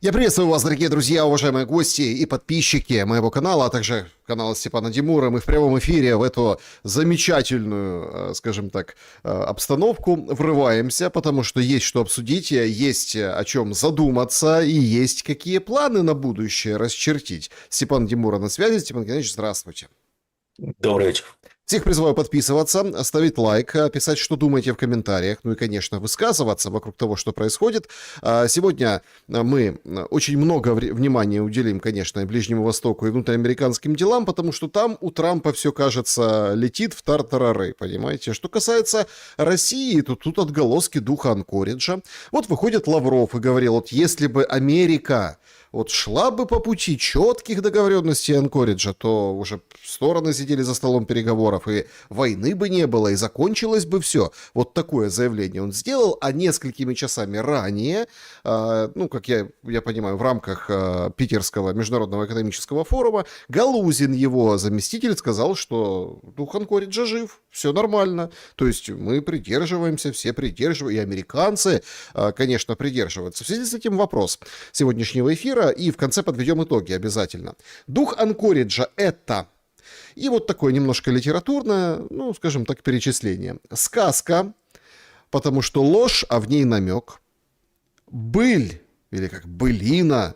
Я приветствую вас, дорогие друзья, уважаемые гости и подписчики моего канала, а также канала Степана Демура. Мы в прямом эфире в эту замечательную, скажем так, обстановку врываемся, потому что есть что обсудить, есть о чем задуматься и есть какие планы на будущее расчертить. Степан Демура на связи. Степан Геннадьевич, здравствуйте. Добрый вечер. Всех призываю подписываться, ставить лайк, писать, что думаете в комментариях, ну и, конечно, высказываться вокруг того, что происходит. Сегодня мы очень много внимания уделим, конечно, и Ближнему Востоку, и внутриамериканским делам, потому что там у Трампа все, кажется, летит в тартарары, понимаете? Что касается России, то тут отголоски духа Анкориджа. Вот выходит Лавров и говорил, вот если бы Америка вот шла бы по пути четких договоренностей Анкориджа, то уже стороны сидели за столом переговоров, и войны бы не было, и закончилось бы все. Вот такое заявление он сделал, а несколькими часами ранее, ну, как я понимаю, в рамках Питерского международного экономического форума, Галузин, его заместитель, сказал, что дух Анкориджа жив, все нормально. То есть мы придерживаемся, все придерживаются, и американцы, конечно, придерживаются. В связи с этим вопрос сегодняшнего эфира, и в конце подведем итоги обязательно. Дух Анкориджа — это... И вот такое немножко литературное, ну, скажем так, перечисление. Сказка, потому что ложь, а в ней намек. Быль, или как былина.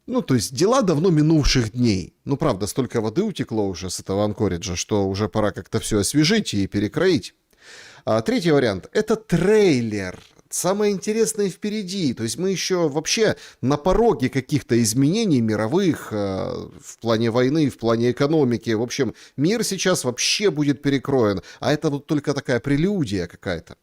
Ну, то есть дела давно минувших дней. Ну, правда, столько воды утекло уже с этого Анкориджа, что уже пора как-то все освежить и перекроить. Третий вариант — это трейлер. Самое интересное впереди. То есть мы еще вообще на пороге каких-то изменений мировых в плане войны, в плане экономики. В общем, мир сейчас вообще будет перекроен. А это вот только такая прелюдия какая-то.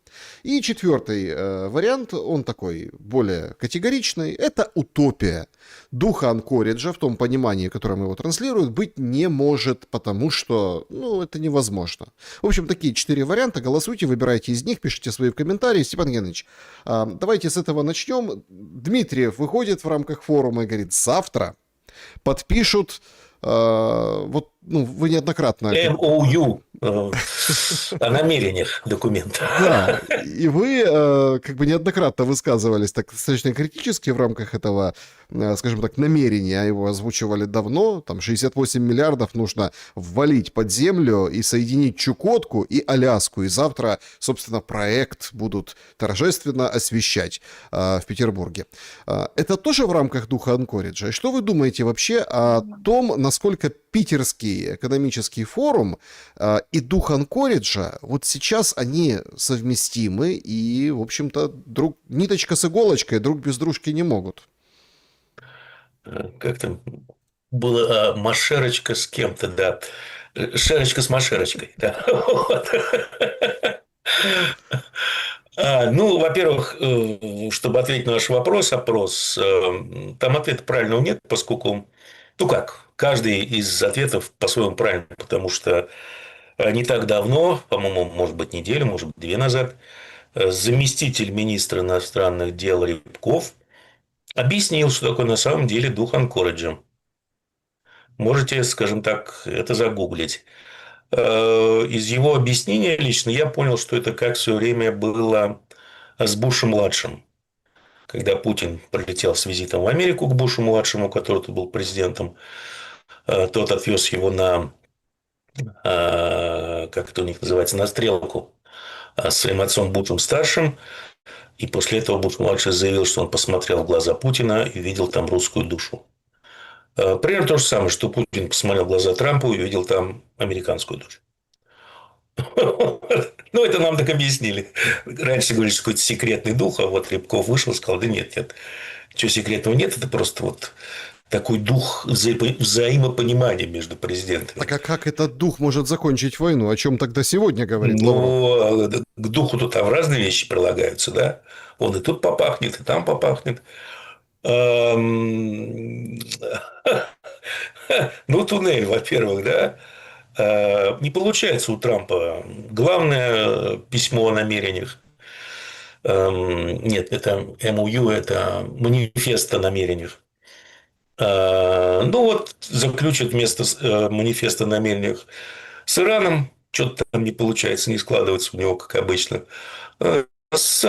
И четвертый вариант, он такой более категоричный, это утопия. Духа Анкориджа в том понимании, которым его транслируют, быть не может, потому что, ну, это невозможно. В общем, такие 4 варианта, голосуйте, выбирайте из них, пишите свои в комментарии. Степан Геннадьевич, давайте с этого начнем. Дмитриев выходит в рамках форума и говорит, завтра подпишут, вот, ну, вы неоднократно... МОЮ о намерениях документа. Да, и вы как бы неоднократно высказывались так достаточно критически в рамках этого, скажем так, намерения. Его озвучивали давно. Там 68 миллиардов нужно ввалить под землю и соединить Чукотку и Аляску. И завтра, собственно, проект будут торжественно освещать в Петербурге. Это тоже в рамках духа Анкориджа? И что вы думаете вообще о том, насколько Питерский экономический форум и дух Анкориджа, вот сейчас они совместимы и, в общем-то, ниточка с иголочкой друг без дружки не могут. Как там было? Машерочка с кем-то, да. Шерочка с Машерочкой, да. Вот. Ну, во-первых, чтобы ответить на ваш опрос, там ответа правильного нет, поскольку, ну как, каждый из ответов по-своему правильный, потому что не так давно, по-моему, может быть, неделю, может быть, 2 назад, заместитель министра иностранных дел Рябков объяснил, что такое на самом деле дух Анкориджа. Можете, скажем так, это загуглить. Из его объяснения лично я понял, что это как все время было с Бушем-младшим. Когда Путин прилетел с визитом в Америку к Бушу-младшему, который тут был президентом, тот отвез его на, как это у них называется, на стрелку с своим отцом Бушем-старшим. И после этого Буш-младший заявил, что он посмотрел в глаза Путина и видел там русскую душу. Примерно то же самое, что Путин посмотрел в глаза Трампу и увидел там американскую душу. Ну, это нам так объяснили. Раньше говорили, что какой-то секретный дух, а вот Рябков вышел и сказал, да нет, нет. Чего секретного нет, это просто вот такой дух взаимопонимания между президентами. Так а как этот дух может закончить войну? О чем тогда сегодня говорит Лавров? Ну, к духу-то там разные вещи прилагаются, да? Он и тут попахнет, и там попахнет. Ну, туннель, во-первых, да. Не получается у Трампа. Главное письмо о намерениях. Нет, это МОЮ, это манифест о намерениях. Ну, вот заключат вместо манифеста о намерениях с Ираном. Что-то там не получается, не складывается у него, как обычно. С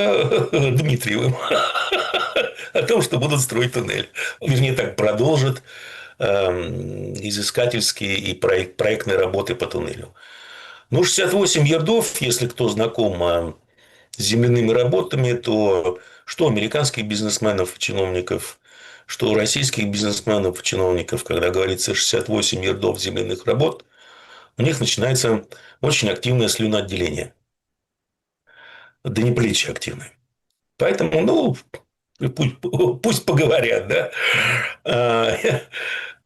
Дмитриевым. А том, что будут строить туннель. Вернее, так продолжат изыскательские и проектные работы по туннелю. Ну, 68 ярдов, если кто знаком с земляными работами, то что у американских бизнесменов и чиновников, что у российских бизнесменов и чиновников, когда говорится 68 ярдов земляных работ, у них начинается очень активное слюноотделение. Да не плечи активное. Поэтому, ну, пусть поговорят, да.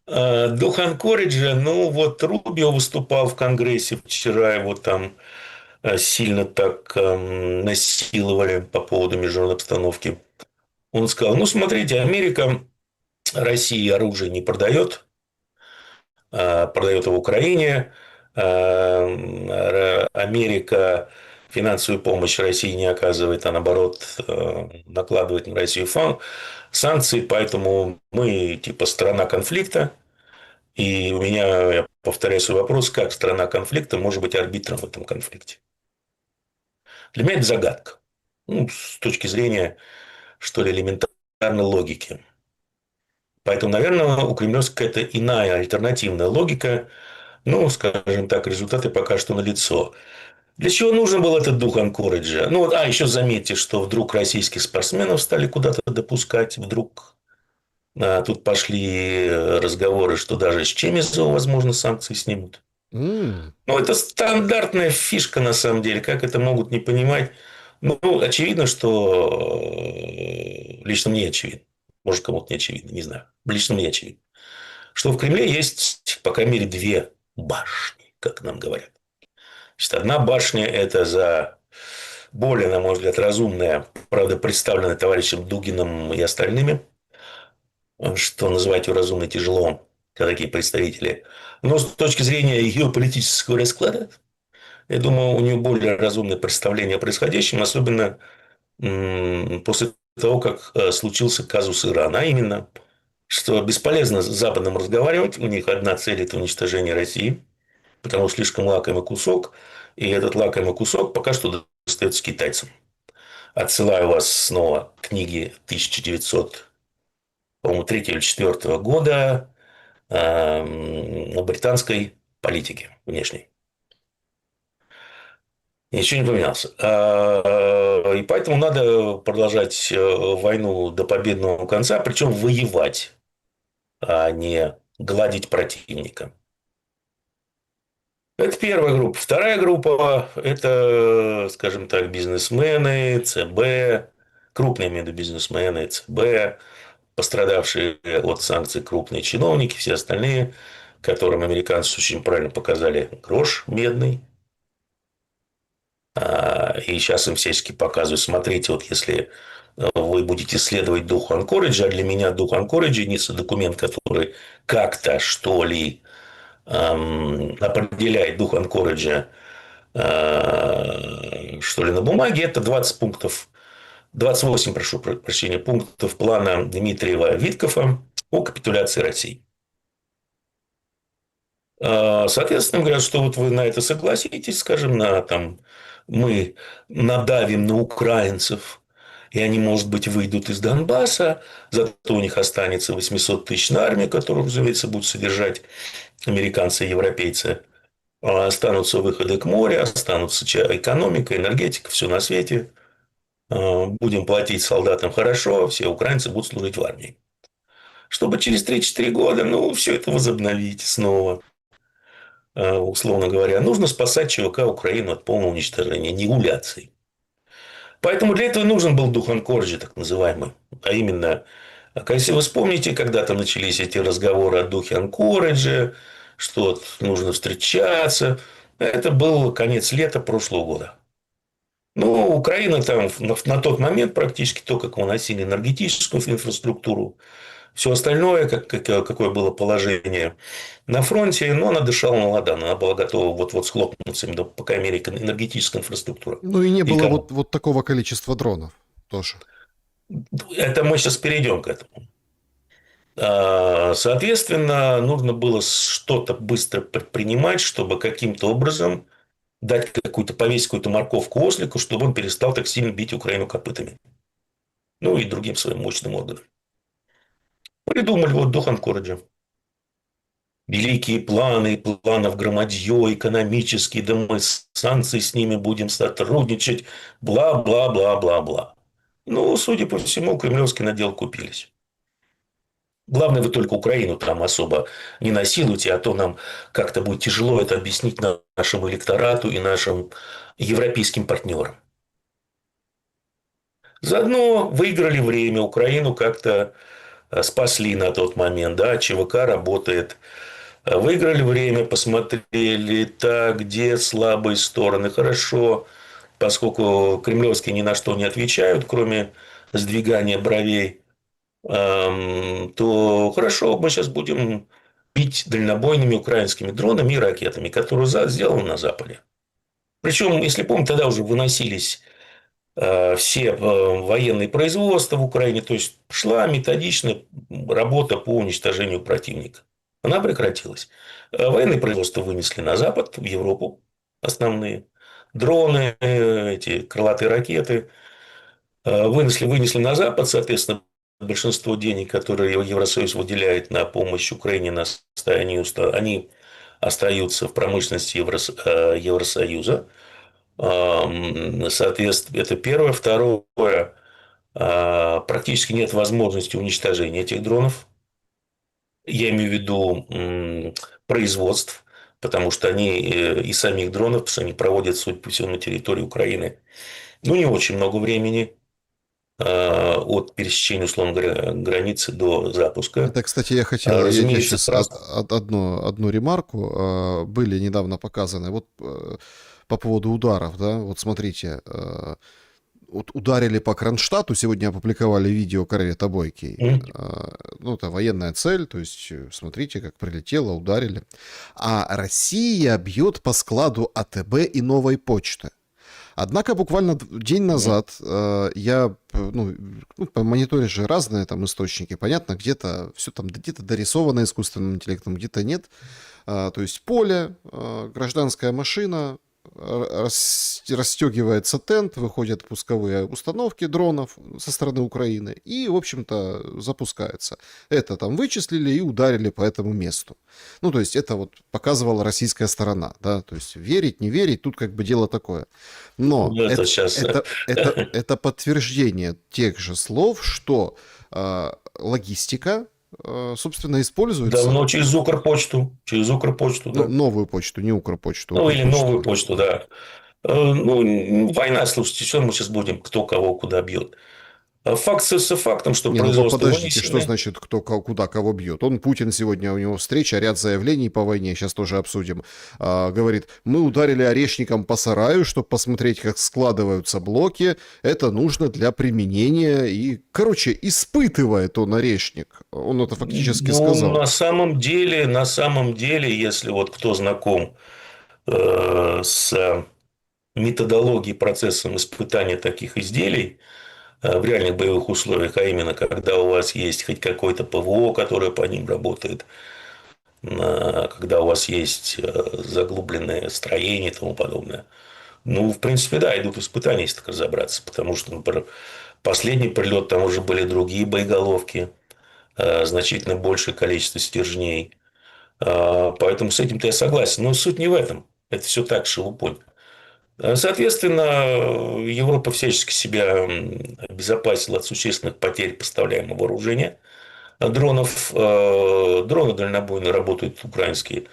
Дух Анкориджа, ну, вот Рубио выступал в Конгрессе вчера, его там сильно так насиловали по поводу международной обстановки. Он сказал, ну, смотрите, Америка России оружие не продает, продает его Украине. Америка финансовую помощь России не оказывает, а наоборот накладывает на Россию санкции, поэтому мы типа страна конфликта. И у меня, я повторяю свой вопрос, как страна конфликта может быть арбитром в этом конфликте? Для меня это загадка. Ну, с точки зрения, что ли, элементарной логики. Поэтому, наверное, у кремлевской какая-то иная альтернативная логика. Ну, скажем так, результаты пока что налицо. Для чего нужен был этот дух Анкориджа? Ну, вот, еще заметьте, что вдруг российских спортсменов стали куда-то допускать. Вдруг тут пошли разговоры, что даже с Чемизова, возможно, санкции снимут. М. Ну, это стандартная фишка, на самом деле. Как это могут не понимать? Ну, очевидно, что лично мне очевидно. Может, кому-то не очевидно, не знаю. Лично мне очевидно. Что в Кремле есть, по крайней мере, две башни, как нам говорят. Значит, одна башня – это за более, на мой взгляд, разумная, правда, представленная товарищем Дугиным и остальными, что называть ее разумной тяжело, как такие представители. Но с точки зрения ее политического расклада, я думаю, у нее более разумное представление о происходящем, особенно после того, как случился казус Ирана. А именно, что бесполезно с Западом разговаривать, у них одна цель – это уничтожение России, потому что слишком лакомый кусок, и этот лакомый кусок пока что достается китайцам. Отсылаю вас снова к книге 1903 или 1904 года британской политики внешней. Ничего не поменялся. И поэтому надо продолжать войну до победного конца, причем воевать, а не гладить противника. Это первая группа. Вторая группа – это, скажем так, бизнесмены, ЦБ, крупные бизнесмены, ЦБ, пострадавшие от санкций крупные чиновники, все остальные, которым американцы очень правильно показали грош медный. И сейчас им всячески показывают, смотрите, вот если вы будете следовать духу Анкориджа, а для меня дух Анкориджа – единственный документ, который как-то, что ли, определяет дух Анкориджа, что ли, на бумаге, это 20 пунктов, 28, прошу прощения, пунктов плана Дмитриева-Виткофа о капитуляции России. Соответственно, говорят, что вот вы на это согласитесь, скажем, мы надавим на украинцев, и они, может быть, выйдут из Донбасса, зато у них останется 800 тысячная армия, которую, разумеется, будут содержать американцы и европейцы. Останутся выходы к морю, останутся экономика, энергетика, все на свете. Будем платить солдатам хорошо, все украинцы будут служить в армии. Чтобы через 3-4 года, все это возобновить снова. Условно говоря, нужно спасать ЧВК Украину от полного уничтожения, аннигиляции. Поэтому для этого нужен был дух Анкориджа, так называемый. А именно, если вы вспомните, когда-то начались эти разговоры о духе Анкориджа, что нужно встречаться. Это был конец лета прошлого года. Украина там на тот момент практически только как выносили энергетическую инфраструктуру, все остальное, какое было положение на фронте, но она дышала на ладан. Она была готова вот-вот схлопнуться, именно, по крайней мере, энергетическая инфраструктура. Ну и не было вот такого количества дронов тоже. Это мы сейчас перейдем к этому. Соответственно, нужно было что-то быстро предпринимать, чтобы каким-то образом дать повесить какую-то морковку ослику, чтобы он перестал так сильно бить Украину копытами. И другим своим мощным органам. Придумали вот до Ханкороджа. Великие планы, планов громадье, экономические, да мы санкции с ними будем сотрудничать, бла-бла-бла-бла-бла. Ну, судя по всему, кремлевский надел купились. Главное, вы только Украину там особо не насилуйте, а то нам как-то будет тяжело это объяснить нашему электорату и нашим европейским партнерам. Заодно выиграли время, Украину как-то спасли на тот момент, да, ЧВК работает. Выиграли время, посмотрели, так, где слабые стороны. Хорошо, поскольку кремлевские ни на что не отвечают, кроме сдвигания бровей, то хорошо, мы сейчас будем бить дальнобойными украинскими дронами и ракетами, которые сделаны на Западе. Причем, если помните, тогда уже выносились все военные производства в Украине, то есть шла методичная работа по уничтожению противника. Она прекратилась. Военные производства вынесли на Запад, в Европу основные. Дроны, эти крылатые ракеты вынесли на Запад, соответственно, большинство денег, которые Евросоюз выделяет на помощь Украине, они остаются в промышленности Евросоюза. Соответственно, это первое. Второе, практически нет возможности уничтожения этих дронов. Я имею в виду производств, потому что они и самих дронов, потому что они проводят, судя по всему, на территории Украины, ну, не очень много времени от пересечения, условно говоря, границы до запуска. Это, кстати, я хотел, я Разумеется, сейчас сразу... одну ремарку. Были недавно показаны, вот по поводу ударов, да, вот смотрите, вот ударили по Кронштадту, сегодня опубликовали видео корвета Бойкий. Ну, это военная цель, то есть смотрите, как прилетело, ударили. А Россия бьет по складу АТБ и Новой почты. Однако буквально день назад я, мониторишь же разные там источники, понятно, где-то все там где-то дорисовано искусственным интеллектом, где-то нет. То есть поле, гражданская машина, расстегивается тент, выходят пусковые установки дронов со стороны Украины и, в общем-то, запускается. Это там вычислили и ударили по этому месту. Ну, то есть это вот показывала российская сторона, да, то есть верить, не верить, тут как бы дело такое. Но Это сейчас... это подтверждение тех же слов, что логистика, собственно, используется. Давно через Укрпочту. Через Укрпочту, Ну, да. новую почту, не Укрпочту, Ну, или новую Укрпочту. почту, да. Ну, война, слушайте, все мы сейчас будем, кто кого куда бьет. Факт остается фактом, что Не, ну производство подождите, что вынесены. значит кто куда кого бьет? Он, Путин, сегодня у него встреча, ряд заявлений по войне, сейчас тоже обсудим. Говорит, мы ударили орешником по сараю, чтобы посмотреть, как складываются блоки. Это нужно для применения. И, короче, испытывает он орешник. Он это фактически Ну, сказал. на самом деле, если вот кто знаком с методологией, процессом испытания таких изделий в реальных боевых условиях, а именно, когда у вас есть хоть какое-то ПВО, которое по ним работает, когда у вас есть заглубленное строение и тому подобное. Ну, в принципе, да, идут испытания, если так разобраться. Потому что, например, последний прилет, там уже были другие боеголовки, значительно большее количество стержней. Поэтому с этим-то я согласен. Но суть не в этом. Это все так, шелупонь. Соответственно, Европа всячески себя обезопасила от существенных потерь поставляемого вооружения. Дроны дальнобойные работают украинские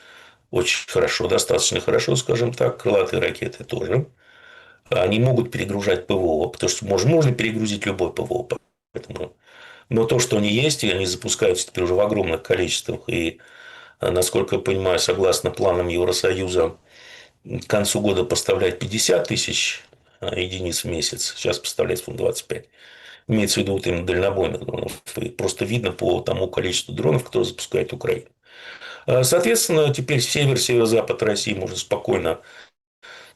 очень хорошо, достаточно хорошо, скажем так. Крылатые ракеты тоже. Они могут перегружать ПВО, потому что можно перегрузить любой ПВО. Поэтому... Но то, что они есть, и они запускаются теперь уже в огромных количествах. И, насколько я понимаю, согласно планам Евросоюза, к концу года поставлять 50 тысяч единиц в месяц. Сейчас поставляется 25. Имеется в виду вот именно дальнобойных дронов. И просто видно по тому количеству дронов, которые запускает Украина. Соответственно, теперь север, северо-запад России можно спокойно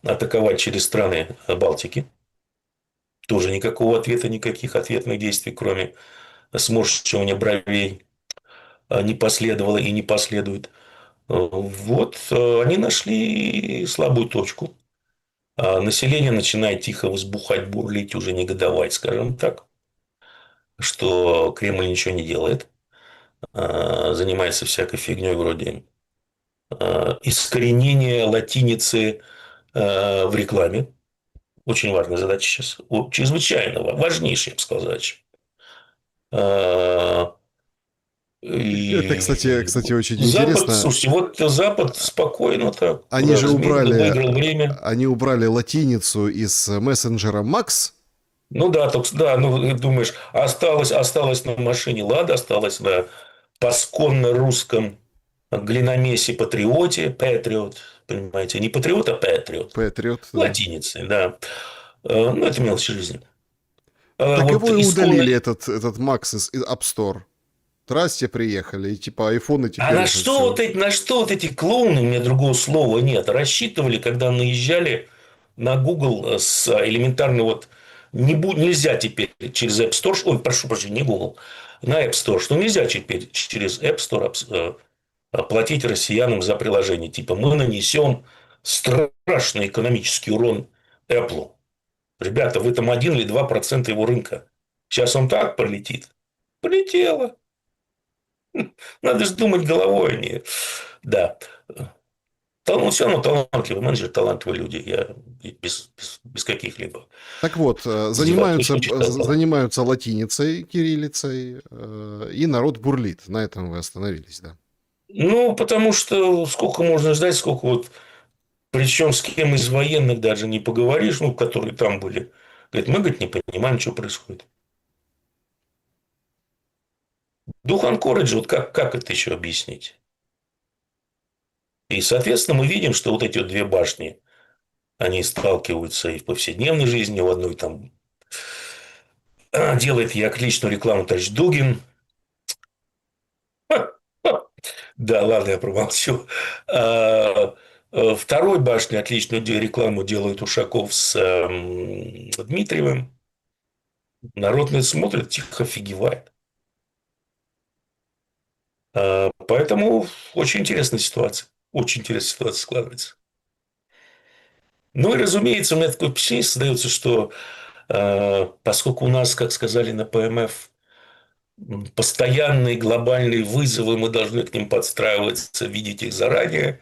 атаковать через страны Балтики. Тоже никакого ответа, никаких ответных действий, кроме сморщивания бровей, не последовало и не последует. Вот они нашли слабую точку. Население начинает тихо возбухать, бурлить, уже негодовать, скажем так, что Кремль ничего не делает. занимается всякой фигней вроде искоренения латиницы в рекламе. Очень важная задача сейчас. Чрезвычайно важнейшая, я бы сказал, задача. Э, Это, кстати, И кстати, очень Запад, интересно. слушайте, вот Запад спокойно так, Они же размеренно убрали, выиграл время. они убрали латиницу из мессенджера Макс. Ну да, только, да, ну думаешь, осталось на машине Лада, осталось на пасконно русском глиномесе Патриоте, Патриот, понимаете, не Патриот, а Патриот, Патриот, да. латиницей, да. Ну, это мелочи жизни. Так Вот его и исконно. удалили, этот Макс из App Store. Здрасте, приехали. И типа айфоны А теперь на уже что все. вот эти, на что вот эти клоуны, у меня другого слова нет, рассчитывали, когда наезжали на Google с элементарной вот нельзя теперь через App Store, ой, прошу прощения, не Google, на App Store, что нельзя теперь через App Store платить россиянам за приложение. Типа мы нанесем страшный экономический урон Apple. Ребята, вы там 1 или 2% его рынка. Сейчас он так пролетит. Полетело. Надо же думать головой, а не... Да. Все равно талантливый менеджер, талантливые люди. Я без каких-либо Так вот, издевательств. занимаются, Очень талантливый. занимаются латиницей, кириллицей, и народ бурлит. На этом вы остановились, да. Ну, потому что сколько можно ждать, сколько вот... Причем с кем из военных даже не поговоришь, ну, которые там были. Говорит, мы, говорит, не понимаем, что происходит. Дух анкориджа, вот как это еще объяснить? И, соответственно, мы видим, что вот эти вот две башни, они сталкиваются и в повседневной жизни. В одной там делает я отличную рекламу товарищ Дугин. Да, ладно, я промолчу. Второй башне отличную рекламу делает Ушаков с Дмитриевым. Народ на это смотрит, тихо офигевает. Поэтому очень интересная ситуация. Очень интересная ситуация складывается. Ну и, разумеется, у меня такое впечатление создается, что поскольку у нас, как сказали на ПМФ, постоянные глобальные вызовы, мы должны к ним подстраиваться, видеть их заранее,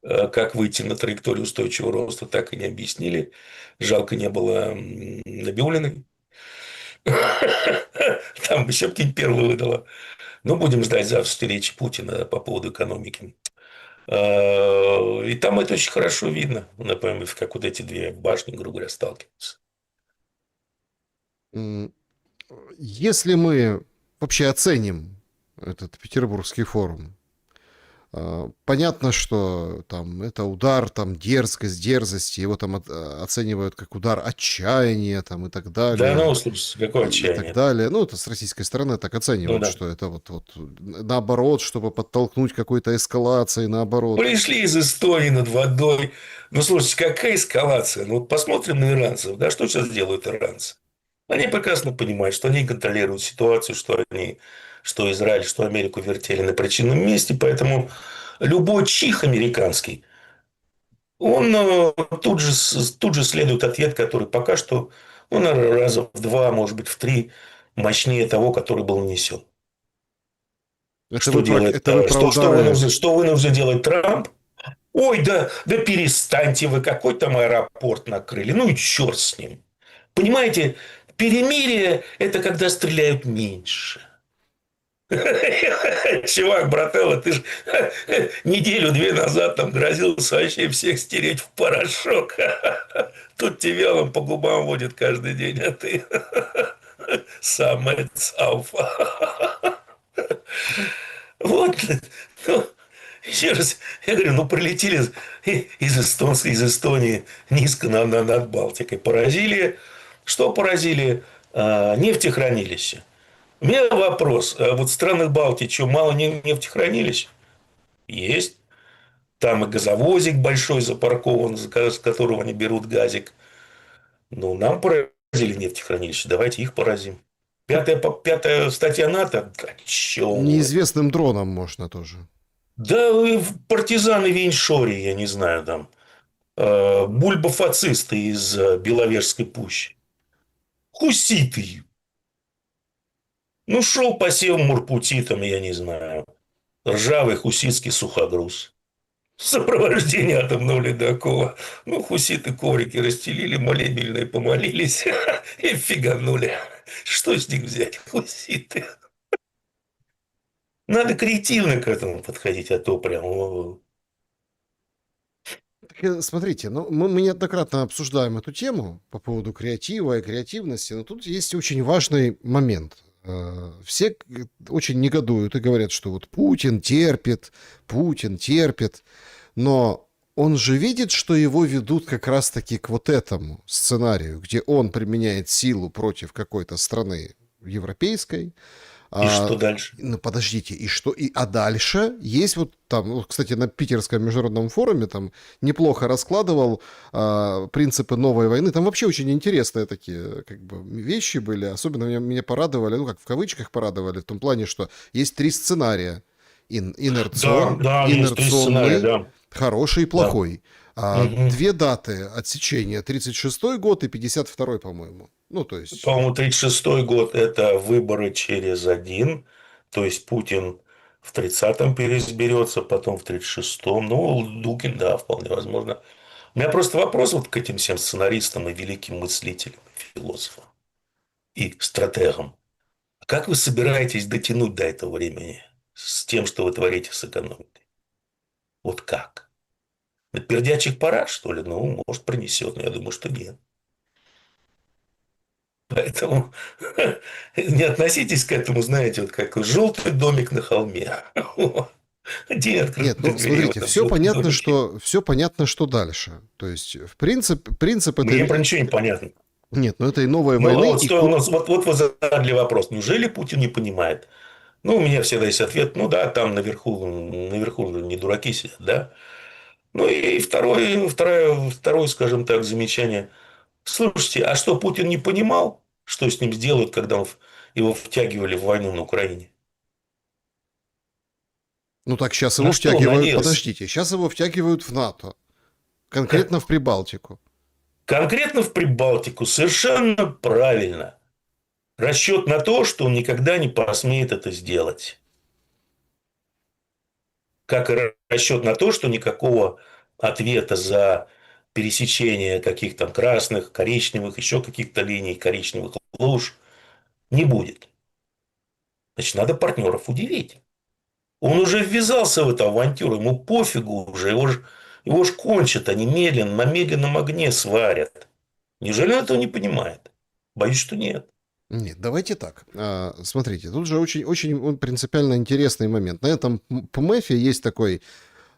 как выйти на траекторию устойчивого роста, так и не объяснили. Жалко, не было Набиуллиной. Там еще какие-нибудь первые выдала. Но будем ждать завтра речи Путина по поводу экономики. И там это очень хорошо видно, например, как вот эти две башни, грубо говоря, сталкиваются. М, Если мы вообще оценим этот Петербургский форум, понятно, что там это удар, там дерзость, его там оценивают как удар отчаяния там и так Да, далее. ну, слушайте, какое И так отчаяние. далее. Ну, это с российской стороны так Ну оценивают, да. что это вот наоборот, чтобы подтолкнуть к какой-то эскалации, наоборот. Пришли из Эстонии над водой. Ну, слушайте, какая эскалация? Ну, вот посмотрим на иранцев. Да, что сейчас делают иранцы? Они прекрасно понимают, что они контролируют ситуацию, что Израиль, что Америку вертели на причинном месте. Поэтому любой чих американский, он тут же следует ответ, который пока что, ну, наверное, раза в два, может быть, в три мощнее того, который был нанесен. Что делает, Это вы про удары. что вынужден делать Трамп? Ой, да перестаньте вы, какой там аэропорт накрыли. Ну и черт с ним. Понимаете, перемирие – это когда стреляют меньше. Чувак, брателло, ты же неделю-две назад там грозился вообще всех стереть в порошок. Тут тебя он по губам водит каждый день, а ты самый цауфа. Вот, ну, еще раз, я говорю, ну, прилетели из Эстонии низко над Балтикой. Поразили, что поразили? Нефтехранилище. У меня вопрос. А вот в странах Балтии что, мало нефтехранилищ? Есть. Там и газовозик большой запаркован, с которого они берут газик. Ну, нам поразили нефтехранилище, давайте их поразим. Пятая статья НАТО. О чем вы? Неизвестным дроном можно тоже. Да партизаны Вейншори, я не знаю, там. Бульбофацисты из Беловежской пущи. Хуситы. Ну, шел по севам Мурпути, там, я не знаю, ржавый хуситский сухогруз. В сопровождении атомного ледокола. Ну, хуситы коврики расстелили, молебельные помолились и фиганули. Что с них взять, хуситы? Надо креативно к этому подходить, а то прям... Так, смотрите, ну, мы неоднократно обсуждаем эту тему по поводу креатива и креативности, но тут есть очень важный момент. Все очень негодуют и говорят, что вот Путин терпит, но он же видит, что его ведут как раз-таки к вот этому сценарию, где он применяет силу против какой-то страны европейской. И что дальше? Ну, подождите, и что? А дальше есть вот там, ну, кстати, на Питерском международном форуме там неплохо раскладывал принципы новой войны. Там вообще очень интересные такие как бы вещи были. Особенно меня порадовали, ну как в кавычках порадовали, в том плане, что есть три сценария. Да, да, есть три сценария, Инерционный, да. хороший и Да. плохой. Угу. Две даты отсечения: 36-й год и 52-й, по-моему. Ну, то есть... По-моему, 36-й год – это выборы через один. То есть, Путин в 30-м переизберется, потом в 36-м. Ну, Дукин, да, вполне возможно. У меня просто вопрос вот к этим всем сценаристам и великим мыслителям, и философам и стратегам. Как вы собираетесь дотянуть до этого времени с тем, что вы творите с экономикой? Вот как? На пердячих парах, что ли? Ну, может, принесет, но я думаю, что нет. Поэтому не относитесь к этому, знаете, вот как желтый домик на холме. День Нет, открытых ну дверей в смотрите, этом желтом домике. все понятно, что дальше. То есть, принцип Мне про этой... ничего не понятно. Нет, ну этой новой Ну, а войны вот стой, у нас, вот вы задали вопрос. Неужели Путин не понимает? Ну, у меня всегда есть ответ. Ну да, там наверху не дураки сидят, да. Ну и второе, скажем так, замечание. Слушайте, а что, Путин не понимал, что с ним сделают, когда его втягивали в войну на Украине? Ну так сейчас На его что он втягивают, надеялся? подождите, сейчас его втягивают в НАТО, Как? конкретно в Прибалтику. Конкретно в Прибалтику совершенно правильно. Расчет на то, что он никогда не посмеет это сделать. Как и расчет на то, что никакого ответа за пересечение каких-то там красных, коричневых, еще каких-то линий коричневых луж не будет. Значит, надо партнеров удивить. Он уже ввязался в эту авантюру, ему пофигу уже, его ж кончат, они медленно, на медленном огне сварят. Неужели он этого не понимает? Боюсь, что нет. Нет, давайте так. Смотрите, тут же очень принципиально интересный момент. На этом ПМЭФе есть такой,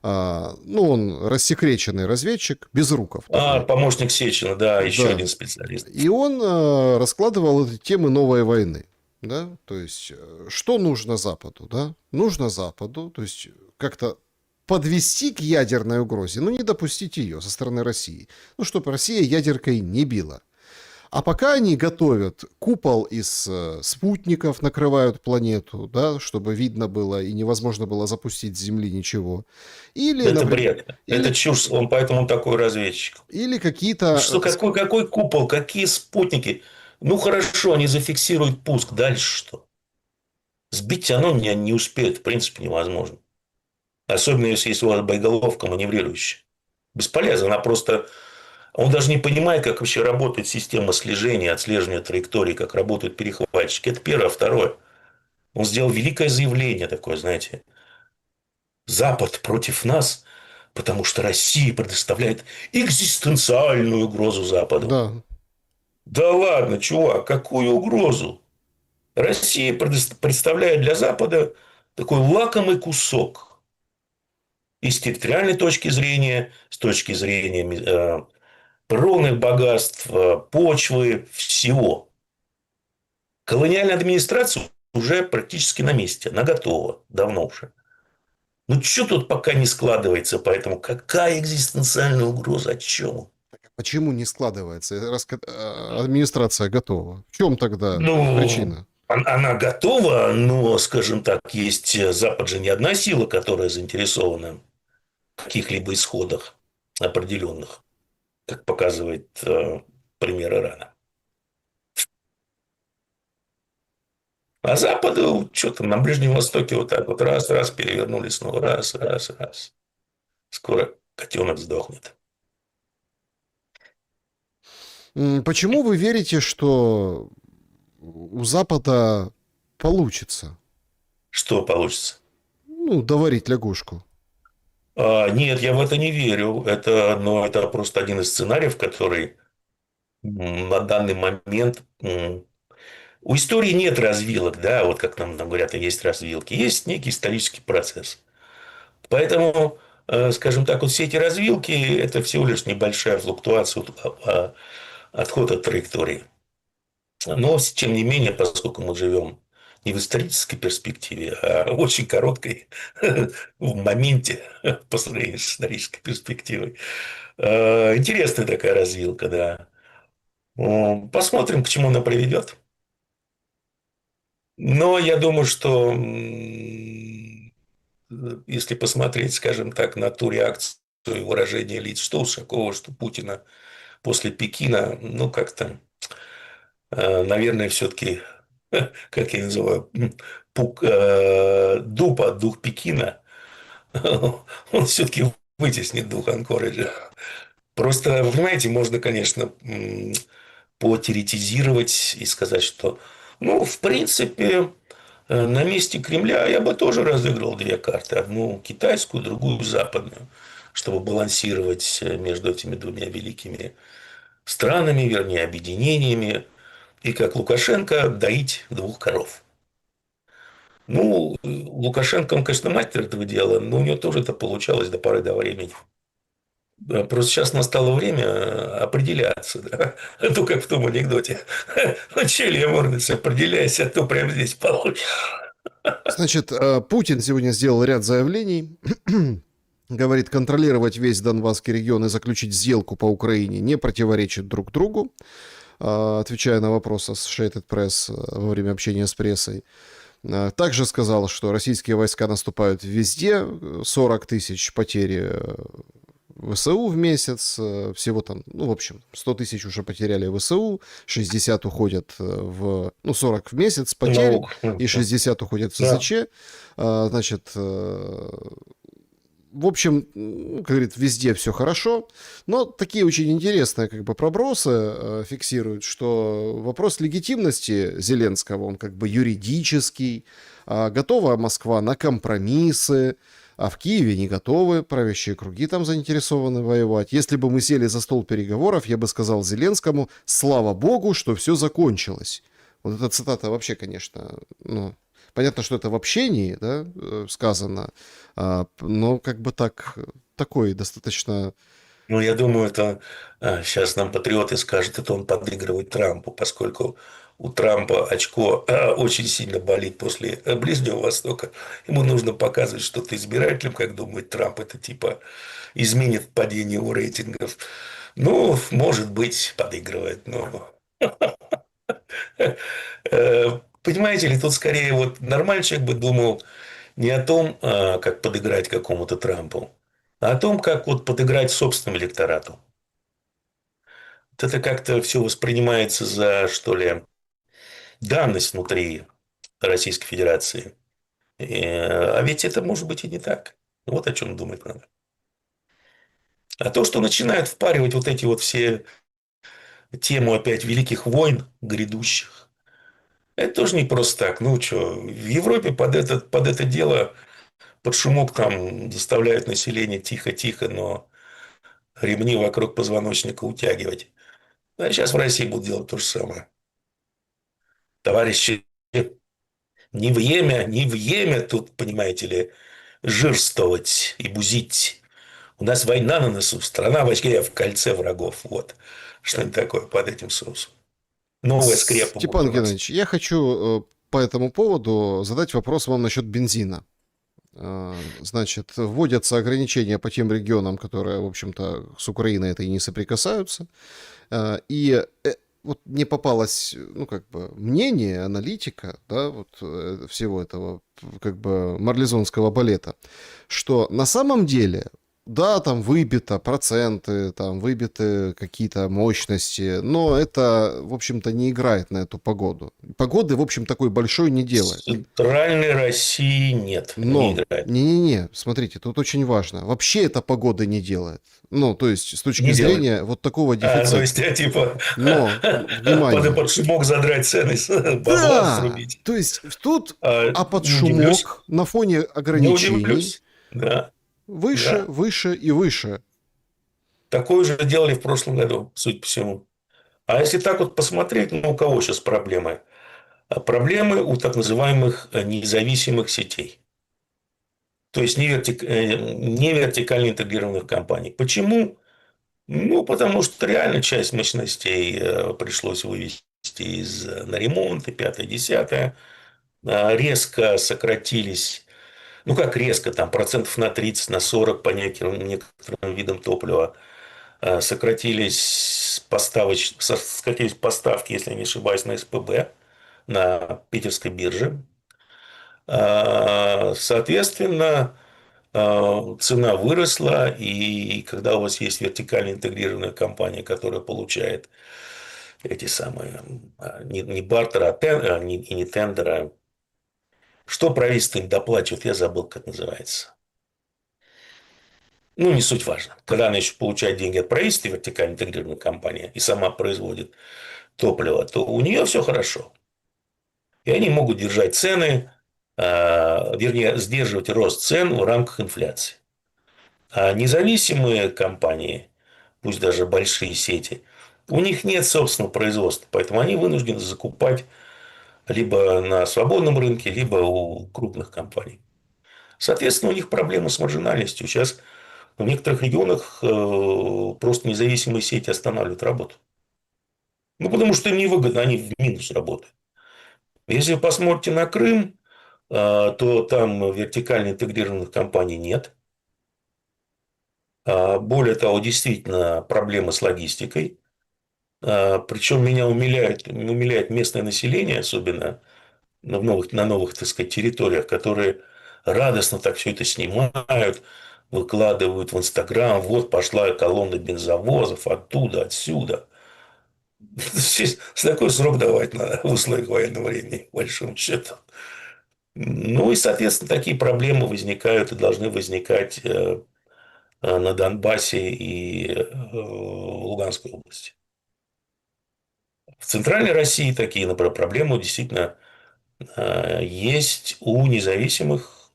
ну, он рассекреченный разведчик, Безруков такой. Помощник Сечина, да, еще Да. один специалист. И он раскладывал эти темы новой войны. Да? То есть, что нужно Западу? Да? Нужно Западу, то есть, как-то подвести к ядерной угрозе, но не допустить ее со стороны России. Ну, чтобы Россия ядеркой не била. А пока они готовят купол из спутников, накрывают планету, да, чтобы видно было и невозможно было запустить с Земли ничего. Или, Это например, бред. Это или, чушь, он поэтому такой разведчик. или какие-то... Что, какой купол, какие спутники? Ну, хорошо, они зафиксируют пуск, дальше что? Сбить оно не успеет, в принципе, невозможно. Особенно, если у вас боеголовка маневрирующая. Бесполезно, она просто... Он даже не понимает, как вообще работает система слежения, отслеживания траектории, как работают перехватчики. Это первое. Второе. Он сделал великое заявление такое, знаете. Запад против нас, потому что Россия предоставляет экзистенциальную угрозу Западу. Да, Да ладно, чувак, какую угрозу? Россия представляет для Запада такой лакомый кусок. И с территориальной точки зрения, с точки зрения природных богатств, почвы, всего. Колониальная администрация уже практически на месте, она готова, давно уже. Ну, что тут пока не складывается, поэтому какая экзистенциальная угроза, о чем? почему не складывается, раз администрация готова? В чем тогда Ну, причина? она готова, но, скажем так, есть Запад же не одна сила, которая заинтересована в каких-либо исходах определенных, как показывает пример Ирана. А Западу, что там, на Ближнем Востоке вот так вот раз-раз перевернули снова, раз-раз-раз. Скоро котенок сдохнет. Почему вы верите, что у Запада получится, Что получится? ну, доварить лягушку? Нет, я в это не верю. Это просто один из сценариев, который на данный момент... У истории нет развилок, да, вот как нам говорят, есть развилки. Есть некий исторический процесс. Поэтому, скажем так, вот все эти развилки – это всего лишь небольшая флуктуация, отход от траектории. Но, тем не менее, поскольку мы живем не в исторической перспективе, а в очень короткой, в моменте, по сравнению с исторической перспективой, интересная такая развилка, да. Посмотрим, к чему она приведет. Но я думаю, что если посмотреть, скажем так, на ту реакцию и выражение лиц, что Ушакова, что Путина после Пекина, ну, как-то, наверное, все-таки, как я называю, дух Пекина, он все-таки вытеснит дух Анкориджа. Просто, понимаете, можно, конечно, потеоретизировать и сказать, что, ну, в принципе, на месте Кремля я бы тоже разыграл две карты. Одну китайскую, другую западную, чтобы балансировать между этими двумя великими странами, вернее, объединениями. И как Лукашенко доить двух коров. Ну, Лукашенко, он, конечно, мастер этого дела, но у него тоже это получалось до поры до времени. Да, просто сейчас настало время определяться. Да? А то, как в том анекдоте. Ну, че, Илья Муромец, определяйся, а то прямо здесь получишь. Значит, Путин сегодня сделал ряд заявлений. Говорит, контролировать весь Донбасский регион и заключить сделку по Украине не противоречит друг другу. Отвечая на вопрос Associated Press во время общения с прессой. Также сказал, что российские войска наступают везде, 40 тысяч потери ВСУ в месяц, всего там, ну, в общем, 100 тысяч уже потеряли ВСУ, 60 уходят ну, 40 в месяц потерь, и 60 уходят в СЗЧ. Значит, в общем, как говорит, везде все хорошо, но такие очень интересные как бы пробросы фиксируют, что вопрос легитимности Зеленского, он как бы юридический, готова Москва на компромиссы, а в Киеве не готовы, правящие круги там заинтересованы воевать. Если бы мы сели за стол переговоров, я бы сказал Зеленскому, слава богу, что все закончилось. Вот эта цитата вообще, конечно, ну, понятно, что это в общении, да, сказано, но как бы такой достаточно... Ну, я думаю, это сейчас нам патриоты скажут, это он подыгрывает Трампу, поскольку у Трампа очко очень сильно болит после Ближнего Востока. Ему нужно показывать что-то избирателям, как думает Трамп, это типа изменит падение его рейтингов. Ну, может быть, подыгрывает, но... Понимаете ли, тут скорее вот нормальный человек бы думал не о том, как подыграть какому-то Трампу, а о том, как вот подыграть собственному электорату. Вот это как-то все воспринимается за, что ли, данность внутри Российской Федерации. А ведь это может быть и не так. Вот о чем думать надо. А то, что начинают впаривать вот эти вот все тему опять великих войн грядущих, это тоже не просто так. Ну что, в Европе под это дело, под шумок там заставляют население тихо-тихо, но ремни вокруг позвоночника утягивать. А сейчас в России будут делать то же самое. Товарищи, не время тут, понимаете ли, жирствовать и бузить. У нас война на носу, страна вообще в кольце врагов. Вот. Что-нибудь такое под этим соусом. Новая скрепа будет Степан у нас. Геннадьевич, я хочу по этому поводу задать вопрос вам насчет бензина. Значит, вводятся ограничения по тем регионам, которые, в общем-то, с Украиной это и не соприкасаются. И вот мне попалось, ну, как бы, мнение аналитика, да, вот всего этого, как бы, марлезонского балета, что на самом деле Да, там выбито проценты, там выбиты какие-то мощности, но это, в общем-то, не играет на эту погоду. Погоды, в общем, такой большой не В делает. центральной России нет, не Но, играет. не-не-не, смотрите, тут очень важно. Вообще эта погода не делает. Ну, то есть, с точки Не делает. зрения вот такого То дефицита. есть, я типа Но, внимание. под шумок задрать цены, бабла Да! срубить. То есть, тут, а под Не удивлюсь. шумок на фоне Не ограничений удивлюсь. Да, выше, да. выше и выше. Такое же делали в прошлом году, судя по всему. А если так вот посмотреть, ну, у кого сейчас проблемы? Проблемы у так называемых независимых сетей. То есть, не вертикально интегрированных компаний. Почему? Ну, потому что реально часть мощностей пришлось вывести на ремонт, и пятое, десятое. Резко сократились, ну, как резко, там, процентов на 30, на 40 по некоторым видам топлива. Сократились поставки, если я не ошибаюсь, на СПБ, на питерской бирже. Соответственно, цена выросла, и когда у вас есть вертикально интегрированная компания, которая получает эти самые, не бартер, и не тендер, что правительство им доплачивает, я забыл, как это называется. Ну, не суть важно. Когда она еще получает деньги от правительства, вертикально интегрированная компания, и сама производит топливо, то у нее все хорошо. И они могут держать цены, вернее, сдерживать рост цен в рамках инфляции. А независимые компании, пусть даже большие сети, у них нет собственного производства, поэтому они вынуждены закупать либо на свободном рынке, либо у крупных компаний. Соответственно, у них проблемы с маржинальностью. Сейчас в некоторых регионах просто независимые сети останавливают работу. Ну, потому что им невыгодно, они в минус работают. Если вы посмотрите на Крым, то там вертикально интегрированных компаний нет. Более того, действительно проблемы с логистикой. Причем меня умиляет местное население, особенно на новых, так сказать, территориях, которые радостно так все это снимают, выкладывают в Инстаграм. Вот пошла колонна бензовозов оттуда, отсюда. Такой срок давать надо в условиях военного времени, по большому счету. Ну и, соответственно, такие проблемы возникают и должны возникать на Донбассе и в Луганской области. В Центральной России такие, например, проблемы действительно есть у независимых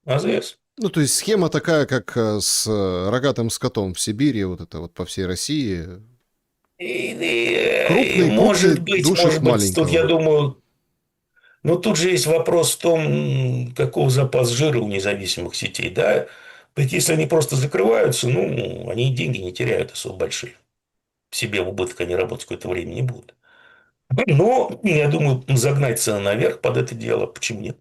АЗС. Ну, то есть схема такая, как с рогатым скотом в Сибири, вот это вот по всей России. Крупный, крупный душит Может быть, тут, я маленького. думаю, но тут же есть вопрос в том, каков запас жира у независимых сетей. Да? Ведь если они просто закрываются, ну, они и деньги не теряют особо большие. Себе в убыток они работать какое-то время не будут. Но, я думаю, загнать цены наверх под это дело, почему нет?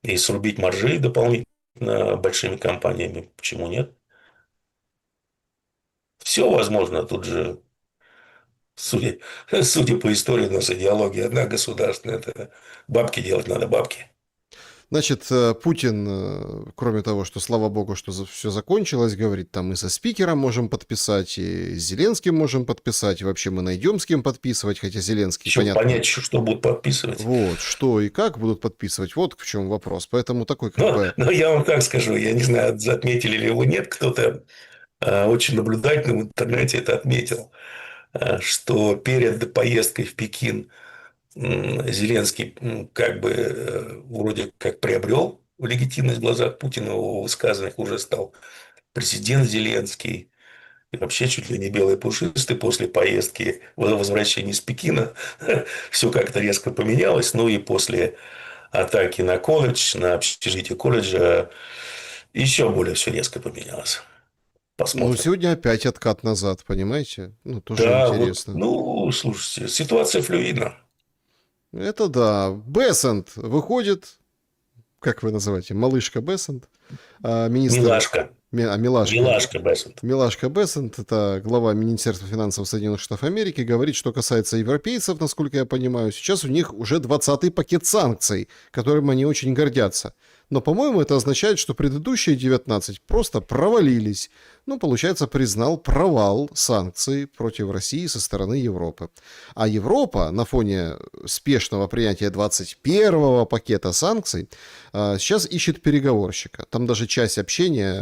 И срубить маржи дополнительно большими компаниями, почему нет? Все возможно. Тут же, судя, судя по истории, у нас идеология одна государственная. Это бабки делать надо, бабки. Значит, Путин, кроме того, что слава богу, что все закончилось, говорит, там и со спикером можем подписать, и с Зеленским можем подписать, и вообще мы найдем с кем подписывать, хотя Зеленский, Еще понятно, понять, что будут подписывать. вот, что и как будут подписывать, вот в чем вопрос. Поэтому такой как Но, бы... но я вам так скажу, я не знаю, отметили ли его нет, кто-то очень наблюдательно в интернете это отметил, что перед поездкой в Пекин Зеленский как бы вроде как приобрел легитимность в глазах Путина, в его высказываниях уже стал президент Зеленский. И вообще чуть ли не белый пушистый после поездки, возвращения из Пекина. Все как-то резко поменялось. Ну и после атаки на колледж, на общежитие колледжа, еще более все резко поменялось. Ну, Посмотрим. сегодня опять откат назад, понимаете? Ну, тоже Да, вот, интересно. ну, слушайте, ситуация флюидна. Это да. Бессент выходит, как вы называете, малышка Бессент, министр, Милашка. Милашка, Милашка Бессент. Милашка Бессент, это глава Министерства финансов Соединенных Штатов Америки, говорит, что касается европейцев, насколько я понимаю, сейчас у них уже 20-й пакет санкций, которым они очень гордятся. Но, по-моему, это означает, что предыдущие 19 просто провалились. Ну, получается, признал провал санкций против России со стороны Европы. А Европа на фоне спешного принятия 21-го пакета санкций сейчас ищет переговорщика. Там даже часть общения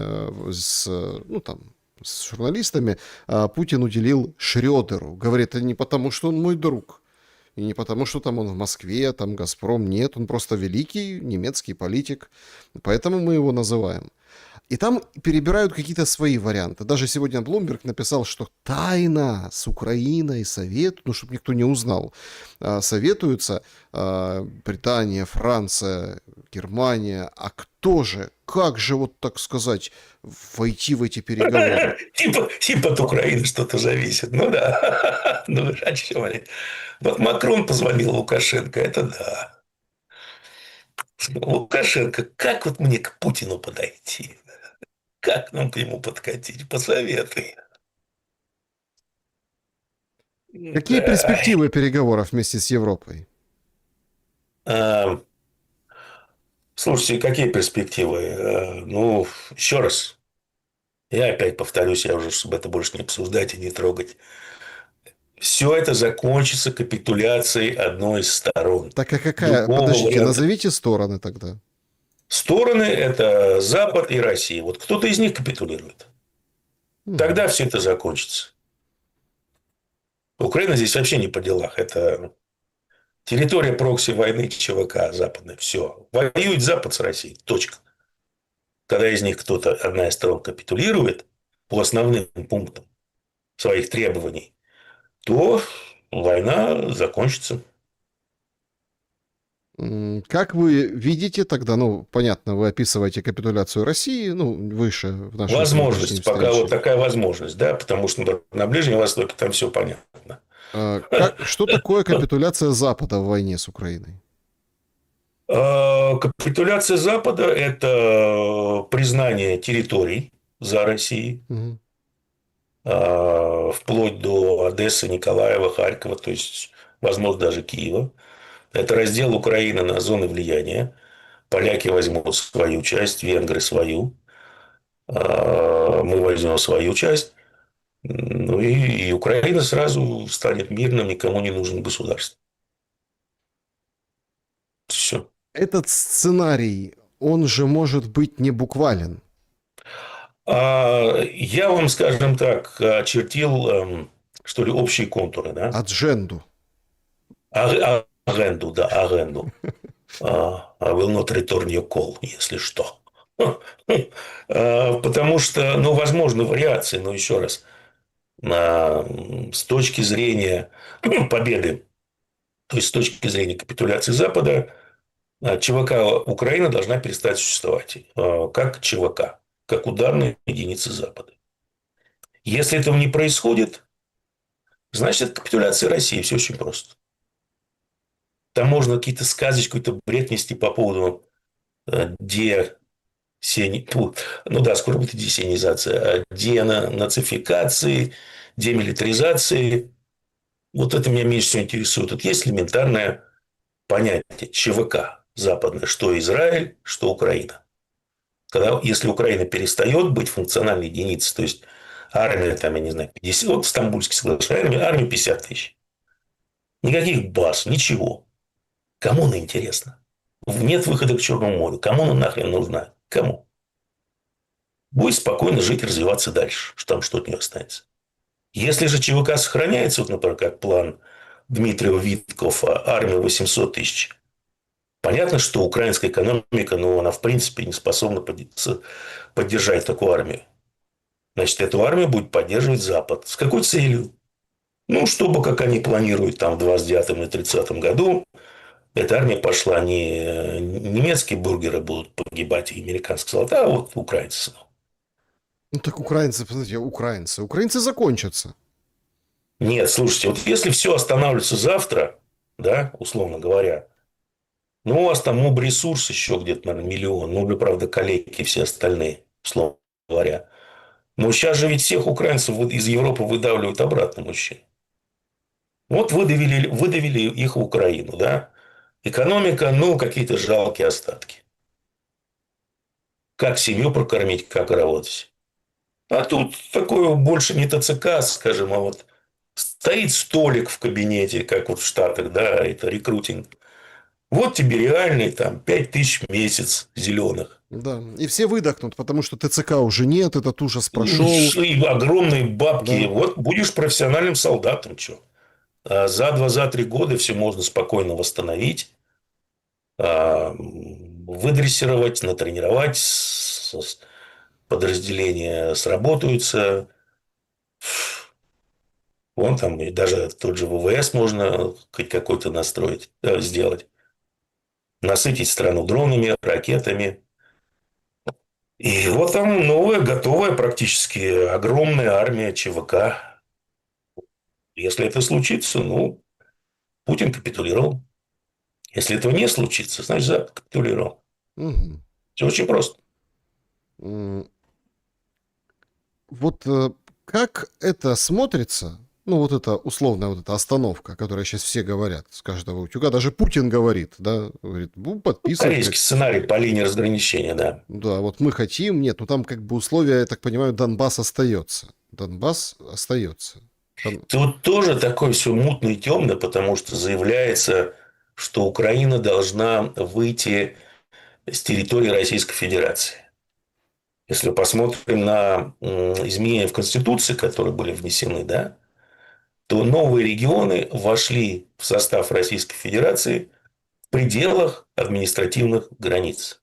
ну, там, с журналистами Путин уделил Шрёдеру. Говорит, это не потому, что он мой друг. И не потому, что там он в Москве, там «Газпром». Нет, он просто великий немецкий политик. Поэтому мы его называем. И там перебирают какие-то свои варианты. Даже сегодня Блумберг написал, что тайно с Украиной советуют, ну, чтобы никто не узнал, советуются Британия, Франция, Германия. А кто же, как же, вот так сказать, войти в эти переговоры? Типа от Украины что-то зависит. Ну да. Ну, о чем они? Вот Макрон позвонил Лукашенко, это да. Лукашенко, как вот мне к Путину подойти? Как нам к нему подкатить? Посоветуй. Какие Да. перспективы переговоров вместе с Европой? А, Слушайте, какие перспективы? Ну, еще раз. Я опять повторюсь, я уже, чтобы это больше не обсуждать и не трогать. Все это закончится капитуляцией одной из сторон. Так а какая? Другого Подождите, варианта. назовите стороны тогда. Стороны – это Запад и Россия. Вот кто-то из них капитулирует. Мгм. Тогда все это закончится. Украина здесь вообще не по делах. Это территория прокси войны ЧВК западной. Все. Воюет Запад с Россией. Точка. Когда из них кто-то, одна из сторон капитулирует по основным пунктам своих требований, то война закончится. Как вы видите тогда, ну, понятно, вы описываете капитуляцию России, ну, выше в нашей сегодняшней Возможность, пока вот встрече. такая возможность, да, потому что на Ближнем Востоке там все понятно. Что такое капитуляция Запада в войне с Украиной? Капитуляция Запада – это признание территорий за Россией, Мгм. вплоть до Одессы, Николаева, Харькова, то есть, возможно, даже Киева. Это раздел Украины на зоны влияния. Поляки возьмут свою часть, венгры свою, мы возьмем свою часть. Ну и Украина сразу станет мирным, никому не нужным государством. Все. Этот сценарий, он же может быть не буквален. Я вам, скажем так, очертил, что ли, общие контуры, да? Адженду. Агенду, да, агенду. I will not return your call, если что. Потому что, ну, возможны вариации, но еще раз, с точки зрения победы, то есть с точки зрения капитуляции Запада, ЧВК Украина должна перестать существовать как ЧВК, как ударная единица Запада. Если этого не происходит, значит, это капитуляция России. Все очень просто. Там можно какие-то сказочки, какой-то бред нести по поводу де ну да, скоро будет десенизация, денацификации, демилитаризации. Вот это меня меньше всего интересует. Тут есть элементарное понятие ЧВК западное, что Израиль, что Украина. Если Украина перестает быть функциональной единицей, то есть армия, там, я не знаю, 50, вот Стамбульский соглашение, армия 50 тысяч. Никаких баз, ничего. Кому она интересна? Нет выхода к Черному морю. Кому она нахрен нужна? Кому? Будет спокойно жить и развиваться дальше, что там что от нее останется. Если же ЧВК сохраняется, вот, например, как план Дмитрия Виткофа, армия 800 тысяч, понятно, что украинская экономика, ну, она в принципе не способна поддержать такую армию. Значит, эту армию будет поддерживать Запад. С какой целью? Ну, чтобы, как они планируют там в 29 и 30 году, эта армия пошла не немецкие бургеры будут погибать и американские солдаты, а вот украинцы. Ну так украинцы, посмотрите, украинцы. Украинцы закончатся. Нет, слушайте, вот если все останавливается завтра, да, условно говоря, ну, у вас там ресурс еще где-то, наверное, миллион, ну, правда, коллеги и все остальные, условно говоря. Но сейчас же ведь всех украинцев из Европы выдавливают обратно мужчин. Вот выдавили их в Украину, да. Экономика, ну, какие-то жалкие остатки. как семью прокормить, как работать. А тут такое больше не ТЦК, скажем, а вот стоит столик в кабинете, как вот в Штатах, да, это рекрутинг. Вот тебе реальный там 5 тысяч в месяц зеленых. Да, и все выдохнут, потому что ТЦК уже нет, этот ужас прошел. И огромные бабки. Да. Вот будешь профессиональным солдатом, что. А за 2-3 года все можно спокойно восстановить, выдрессировать, натренировать, подразделения сработаются. Вон там и даже тот же ВВС можно хоть какой-то настроить, сделать. Насытить страну дронами, ракетами. И вот там новая, готовая практически огромная армия ЧВК. Если это случится, ну, Путин капитулировал. Если этого не случится, значит, Запад капитулировал. Мгм. Все очень просто. М, Вот как это смотрится, ну вот эта условная вот эта остановка, которая сейчас все говорят с каждого утюга, даже Путин говорит, да, говорит, будем подписывать, Корейский говорит, сценарий по линии разграничения, да. да, вот мы хотим, нет, ну там как бы условия, я так понимаю, Донбасс остается. Донбасс остается. Тут тоже такое все мутно и темно, потому что заявляется, что Украина должна выйти с территории Российской Федерации. Если посмотрим на изменения в Конституции, которые были внесены, да, то новые регионы вошли в состав Российской Федерации в пределах административных границ.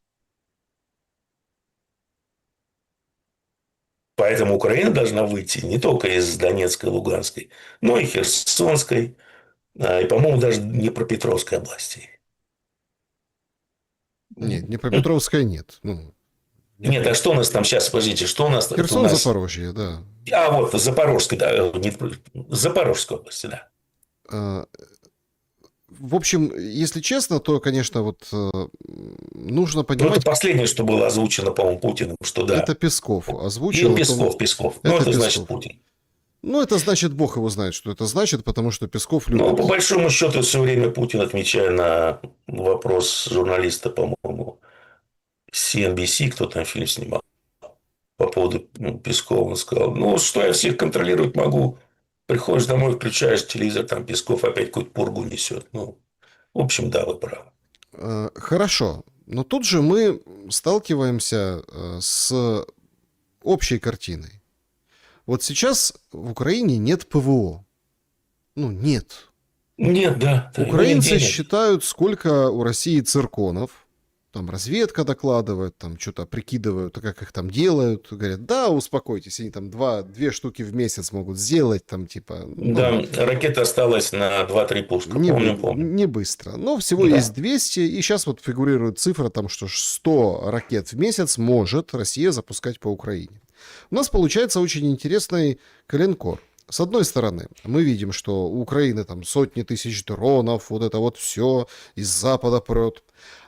Поэтому Украина должна выйти не только из Донецкой и Луганской, но и Херсонской, и, по-моему, даже Днепропетровской областей. Нет, Днепропетровская нет. Ну, Нет, а Днепро... что у нас там сейчас, подождите, что у нас? Это у Херсон, нас... Запорожье, да. А, вот, Запорожской, да, Запорожской области, да. А, В общем, если честно, то, конечно, вот нужно Ну, это понимать, последнее, что было озвучено, по-моему, Путиным, что это да. Песков Или озвучил о том, Песков. Ну, это это значит Песков. Путин. Ну, это значит, Бог его знает, что это значит, потому что Песков Но, по любит. большому счету, все время Путин, отвечая на вопрос журналиста, по-моему, CNBC, кто там фильм снимал, по поводу Пескова, он сказал, ну, что я всех контролировать могу. Приходишь домой, включаешь телевизор, там Песков опять какую-то пургу несет. Ну, в общем, да, вы правы. Хорошо, но тут же мы сталкиваемся с общей картиной. Вот сейчас в Украине нет ПВО. Ну, нет. Нет, да, его Украинцы нигде нет. считают, сколько у России цирконов. Там разведка докладывает, там что-то прикидывают, как их там делают. Говорят, да, успокойтесь, они там две штуки в месяц могут сделать, там типа, ну, Да, ракета осталась на 2-3 пуска, помню. не быстро. Но всего Да. есть 200, и сейчас вот фигурирует цифра, там, что 100 ракет в месяц может Россия запускать по Украине. У нас получается очень интересный коленкор. С одной стороны, мы видим, что у Украины там сотни тысяч дронов, вот это вот все из Запада прет.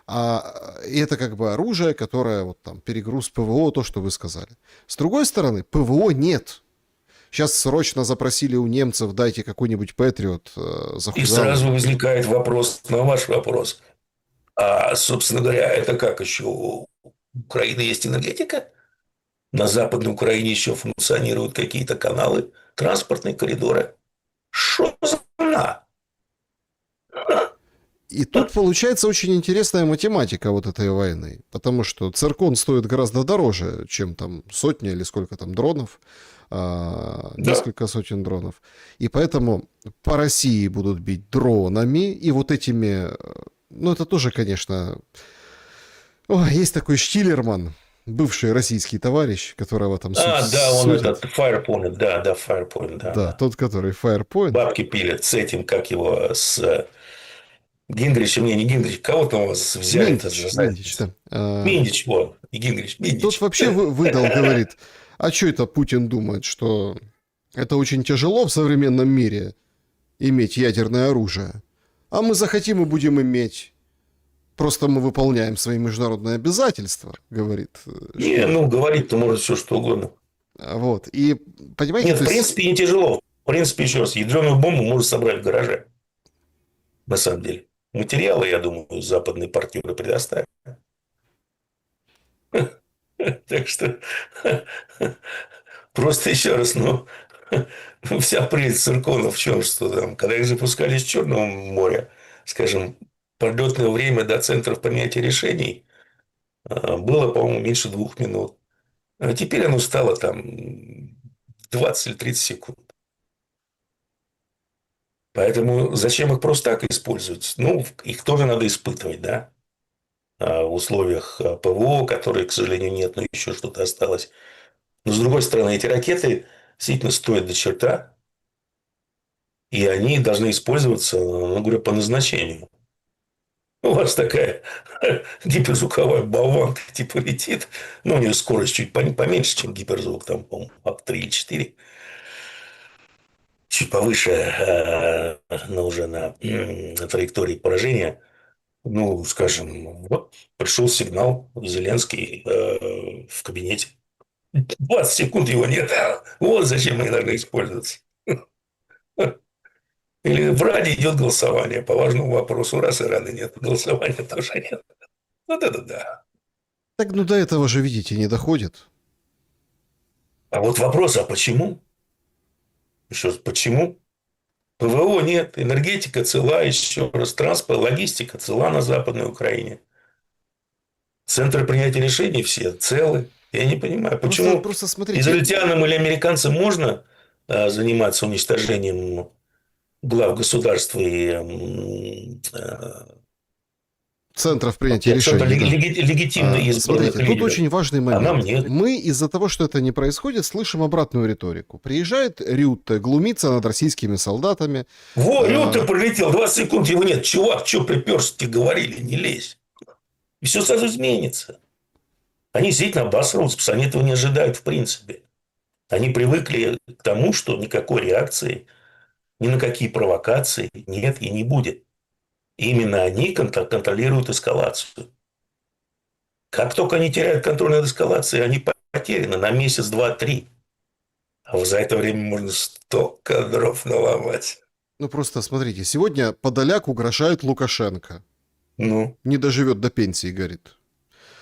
И это как бы оружие, которое вот там перегруз ПВО, то, что вы сказали. С другой стороны, ПВО нет. Сейчас срочно запросили у немцев, дайте какой-нибудь Патриот. И Захудал. сразу возникает вопрос на ваш вопрос. А, собственно говоря, это как еще? У Украины есть энергетика? На Западной Украине еще функционируют какие-то каналы, транспортные коридоры. Что за на? И тут получается очень интересная математика вот этой войны, потому что циркон стоит гораздо дороже, чем там сотня или сколько там дронов, Да. несколько сотен дронов. И поэтому по России будут бить дронами, и вот этими, ну это тоже, конечно, есть такой Штилерман, бывший российский товарищ, которого там Да, он судят. этот Firepoint, да, Firepoint, Да, да. тот, который Firepoint. Бабки пилят с этим, как его, с Гингричем, не Гингрич, кого там у вас взяли-то за Минтич, задницу? да. Миндич, вот, не Гингрич, Тот Миндич. вообще выдал, говорит, а что это Путин думает, что это очень тяжело в современном мире иметь ядерное оружие, а мы захотим и будем иметь. Просто мы выполняем свои международные обязательства, говорит. Не, ну, говорить-то может все что угодно. Вот. И, понимаете, Нет, то в есть... принципе, не тяжело. В принципе, еще раз, ядреную бомбу можно собрать в гараже. На самом деле. Материалы, я думаю, западные партнеры предоставят. Так что просто еще раз, вся прелесть циркона в чем, что там, когда их запускали из Черного моря, скажем, подлетное время до центров принятия решений было, по-моему, меньше 2 минут. А теперь оно стало там 20 или 30 секунд. Поэтому зачем их просто так использовать? Ну, их тоже надо испытывать, да, в условиях ПВО, которые, к сожалению, нет, но еще что-то осталось. Но, с другой стороны, эти ракеты действительно стоят до черта, и они должны использоваться, ну, говоря, по назначению. У вас такая гиперзвуковая болванка типа летит, ну, у нее скорость чуть поменьше, чем гиперзвук, там, по-моему, Мах-3 или 4, чуть повыше, но уже на траектории поражения. Ну, скажем, вот пришел сигнал, Зеленский в кабинете. 20 секунд его нет. Вот зачем они должны использоваться. Или в Раде идет голосование по важному вопросу. Раз и Рады нет, голосования тоже нет. Вот это да. Так, ну до этого же, видите, не доходит. А вот вопрос, а почему? Еще раз, почему? ПВО нет, энергетика цела, еще раз, транспорт, логистика цела на Западной Украине. Центры принятия решений все целы. Я не понимаю, Просто, почему просто смотрите, израильтянам или американцам можно заниматься уничтожением глав государств и центров принятия особо решений, да. легитимно избранных Смотрите, тут лидеров. очень важный А нам момент. нет. Мы из-за того, что это не происходит, слышим обратную риторику. Приезжает Рютте, глумится над российскими солдатами. Во, Рюта А, прилетел, 20 секунд его нет. Чувак, что приперся, тебе говорили, не лезь. И все сразу изменится. Они действительно обосрутся, потому что они этого не ожидают в принципе. Они привыкли к тому, что никакой реакции, ни на какие провокации нет и не будет. И именно они контролируют эскалацию. Как только они теряют контроль над эскалацией, они потеряны на месяц, два, три. А за это время можно столько дров наломать. ну просто смотрите, сегодня Подоляк угрожает Лукашенко. Ну, Не доживет до пенсии, говорит.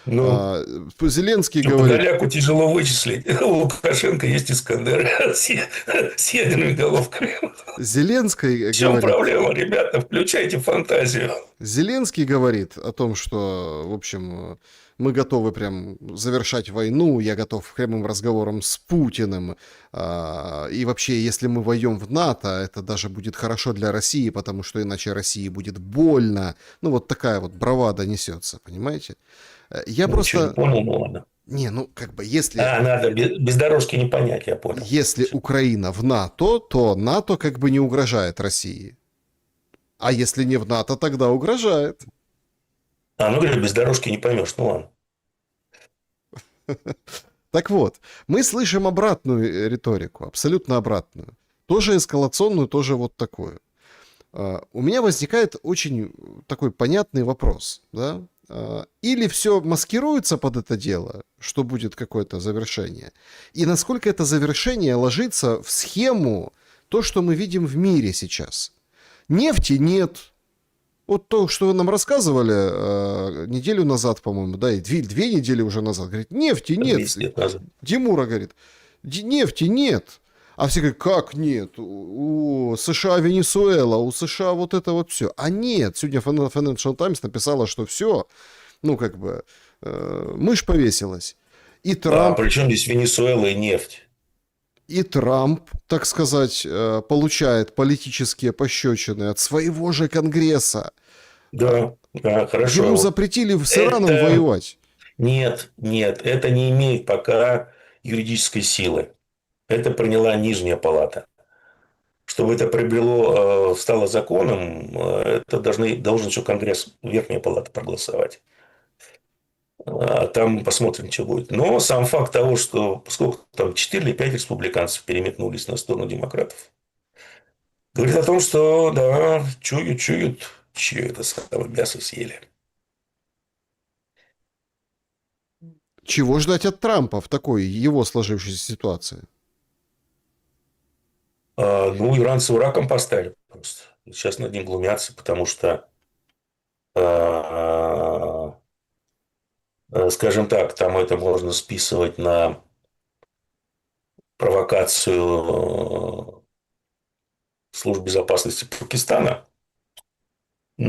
ну. А, Зеленский Что говорит, Подоляку тяжело вычислить. У Лукашенко есть Искандер с ядерными головками. Зеленский В чем говорит, проблема, ребята? Включайте фантазию. Зеленский говорит о том, что, в общем, мы готовы прям завершать войну, я готов к прямым разговорам с Путиным, и вообще, если мы войдем в НАТО, это даже будет хорошо для России, потому что иначе России будет больно. Ну, вот такая вот бравада несется, понимаете? Я Ну, ничего не просто... понял, ну ладно. Не, ну, как бы, если... Надо без дорожки не понять, я понял. Если Украина в НАТО, то НАТО как бы не угрожает России. А если не в НАТО, тогда угрожает. Ну, говорю, без дорожки не поймешь, ну ладно. Так вот, мы слышим обратную риторику, абсолютно обратную. Тоже эскалационную, тоже вот такую. У меня возникает очень такой понятный вопрос. Да? Или все маскируется под это дело, что будет какое-то завершение, и насколько это завершение ложится в схему, то, что мы видим в мире сейчас. Нефти нет. Вот то, что вы нам рассказывали неделю назад, по-моему, да, и две недели уже назад. Говорит, нефти нет. 200 лет назад. Димура говорит, нефти нет. А все говорят, как нет? У США Венесуэла, у США вот это вот все. А нет, сегодня Financial Times написала, что все, ну как бы, мышь повесилась. И Трамп, Причем здесь Венесуэла и нефть? и Трамп, так сказать, получает политические пощечины от своего же Конгресса. Да, хорошо. Ему запретили с Ираном воевать. Нет, это не имеет пока юридической силы. Это приняла нижняя палата. Чтобы это приобрело, стало законом, это должен еще Конгресс, верхняя палата проголосовать. А там посмотрим, что будет. Но сам факт того, что сколько там 4 или 5 республиканцев переметнулись на сторону демократов, говорит о том, что да, чуют, чье это самое мясо съели. Чего ждать от Трампа в такой его сложившейся ситуации? Иранцы раком поставили просто. Сейчас над ним глумятся, потому что скажем так, там это можно списывать на провокацию служб безопасности Пакистана, но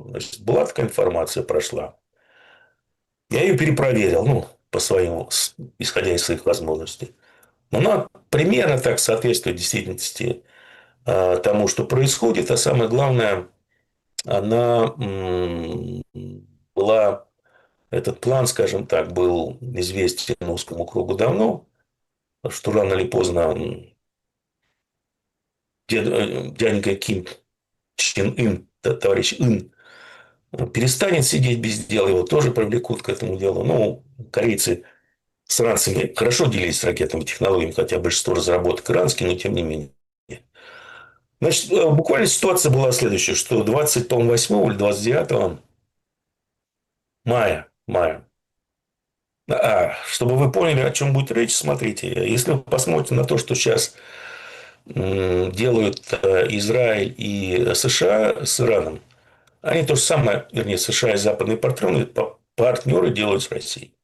значит, была такая информация, прошла. Я ее перепроверил, ну, по своим, исходя из своих возможностей. Но она примерно так соответствует действительности тому, что происходит, а самое главное, она была, этот план, скажем так, был известен узкому кругу давно, что рано или поздно дяденька Ким Чен Ын, товарищ Ын, перестанет сидеть без дела, его тоже привлекут к этому делу. Ну, корейцы с иранцами хорошо делились ракетными технологиями, хотя большинство разработок иранские, но тем не менее. Значит, буквально ситуация была следующая, что 28 или 29 мая. Чтобы вы поняли, о чем будет речь, смотрите. Если вы посмотрите на то, что сейчас делают Израиль и США с Ираном, они то же самое, вернее, США и западные партнеры делают с Россией.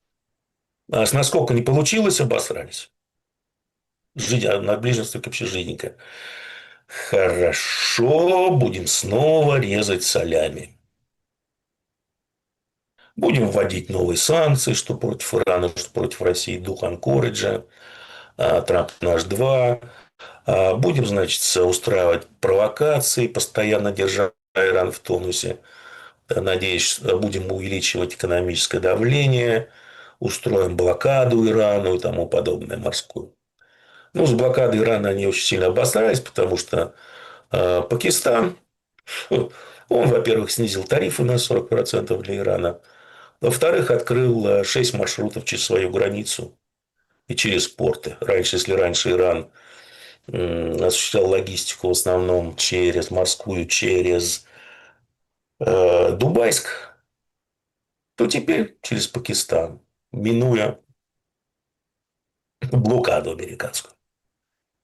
А насколько не получилось, обосрались. На Ближнем Востоке вообще жиденько. Хорошо, будем снова резать солями. Будем вводить новые санкции, что против Ирана, что против России, дух Анкориджа, Трамп наш 2. Будем, значит, устраивать провокации, постоянно держа Иран в тонусе. Надеюсь, будем увеличивать экономическое давление, устроим блокаду Ирану и тому подобное морскую. Ну, с блокадой Ирана они очень сильно обосрались, потому что Пакистан, он, во-первых, снизил тарифы на 40% для Ирана, во-вторых, открыл 6 маршрутов через свою границу и через порты. Если раньше Иран осуществлял логистику в основном через морскую, через Дубайск, то теперь через Пакистан, минуя блокаду американскую.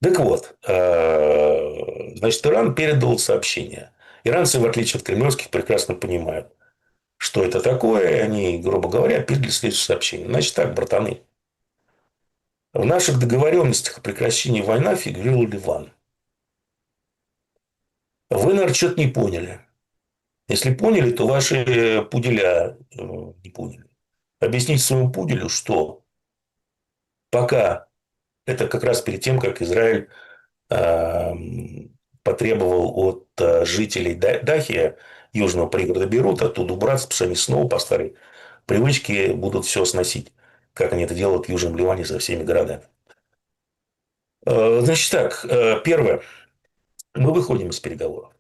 Так вот, значит, Иран передал сообщение. Иранцы, в отличие от кремлевских, прекрасно понимают, что это такое. И они, грубо говоря, передали следующее сообщение. Значит так, братаны. В наших договоренностях о прекращении войны фигурировал Ливан. Вы, наверное, что-то не поняли. Если поняли, то ваши пуделя не поняли. Объяснить своему пуделю, что пока это как раз перед тем, как Израиль потребовал от жителей Дахия, южного пригорода Бейрута, оттуда убраться, потому что они снова по старой привычке будут все сносить, как они это делают в Южном Ливане со всеми городами. Значит так, первое. Мы выходим из переговоров.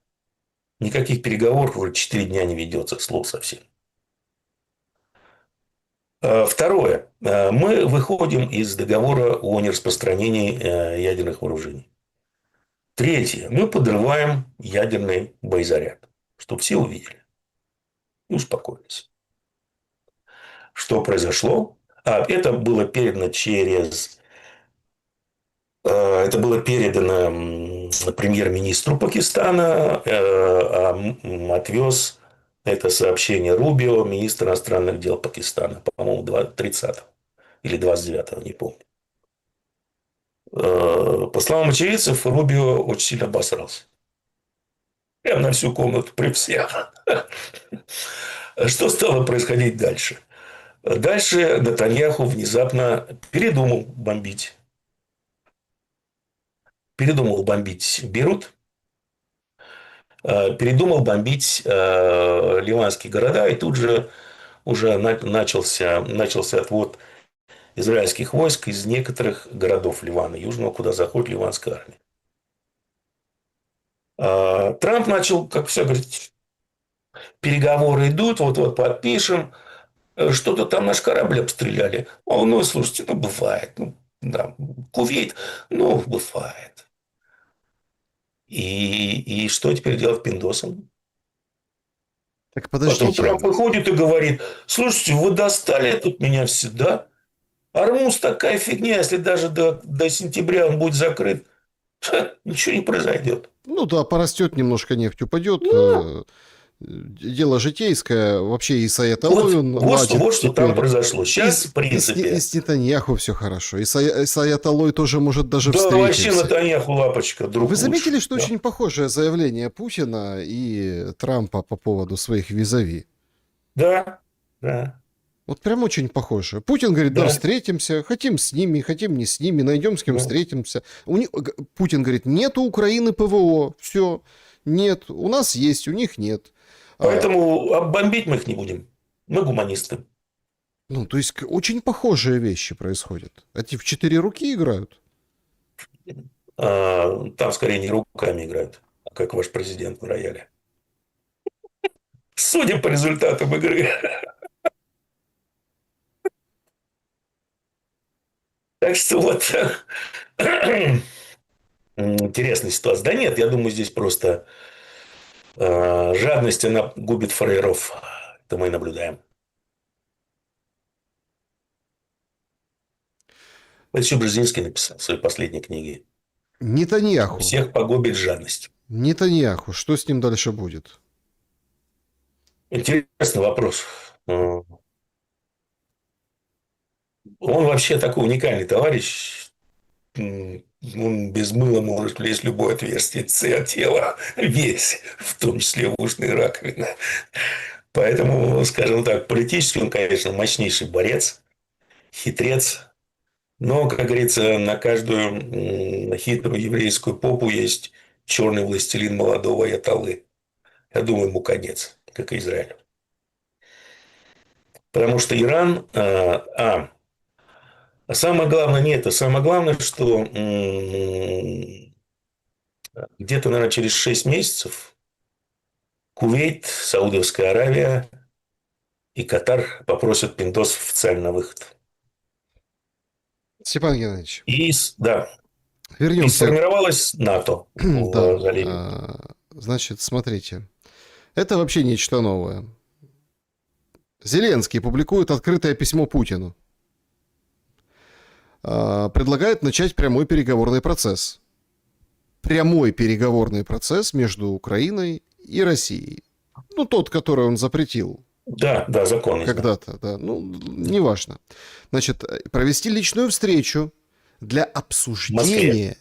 Никаких переговоров уже 4 дня не ведется, к слову совсем. Второе. Мы выходим из договора о нераспространении ядерных вооружений. Третье. Мы подрываем ядерный боезаряд, чтобы все увидели и успокоились. Что произошло? Это было передано Это было передано премьер-министру Пакистана, отвез это сообщение Рубио, министр иностранных дел Пакистана, по-моему, 30 или 29, не помню. По словам очевидцев, Рубио очень сильно обосрался. Прямо на всю комнату при всех. Что стало происходить дальше? Дальше Нетаньяху внезапно передумал бомбить Бейрут, передумал бомбить ливанские города, и тут же уже начался отвод израильских войск из некоторых городов Ливана, южного, куда заходит ливанская армия. Трамп начал, как все говорить, переговоры идут, вот подпишем, что-то там наш корабль обстреляли. Ну, слушайте, бывает. Да, Кувейт, бывает. И что теперь делать пиндосам? Так подождите. Потом Трамп выходит и говорит: слушайте, вы достали тут меня всегда. Армуз такая фигня, если даже до сентября он будет закрыт, ничего не произойдет. Ну да, порастет немножко, нефть упадет. дело житейское. Вообще и с Аятоллой он ладит Вот что там теперь. произошло. И, Сейчас, в и принципе, с Нетаньяху все хорошо. И с Аятоллой тоже, может, даже да вообще встретимся. Натаньяху лапочка, Вы друг лучший. заметили, что Да. очень похожее заявление Путина и Трампа по поводу своих визави? Да, да, Вот прям очень похоже. Путин говорит, да, да, встретимся, хотим с ними, хотим не с ними, найдем с кем да. встретимся. Путин говорит, нет у Украины ПВО, все, нет, у нас есть, у них нет. А, Поэтому бомбить мы их не будем. Мы гуманисты. ну, то есть очень похожие вещи происходят. Эти в 4 руки играют. Там скорее не руками играют, а как ваш президент на рояле. Судя по результатам игры. Так что вот интересная ситуация. Да нет, я думаю, здесь просто жадность, она губит фраеров. Это мы и наблюдаем. Это еще Брzezinski написал в своей последней книге. Нетаньяху. Всех погубит жадность. Нетаньяху. Что с ним дальше будет? Интересный вопрос. Он вообще такой уникальный товарищ. Он без мыла может влезть в любое отверстие тела. Весь, в том числе в ушные раковины. Поэтому, скажем так, политически он, конечно, мощнейший борец, хитрец. Но, как говорится, на каждую хитрую еврейскую попу есть черный властелин молодого аятоллы. Я думаю, ему конец, как и Израиль. Потому что Иран... А самое главное не это. Самое главное, что где-то, наверное, через 6 месяцев Кувейт, Саудовская Аравия и Катар попросят Пиндос официально на выход. Степан Геннадьевич, Да, и вернемся. сформировалась НАТО Да, в заливе. значит, смотрите. Это вообще нечто новое. Зеленский публикует открытое письмо Путину. Предлагает начать прямой переговорный процесс. Прямой переговорный процесс между Украиной и Россией. Ну, тот, который он запретил Да, да, закон не знаю. когда-то, да, ну, неважно. Значит, провести личную встречу для В Москве.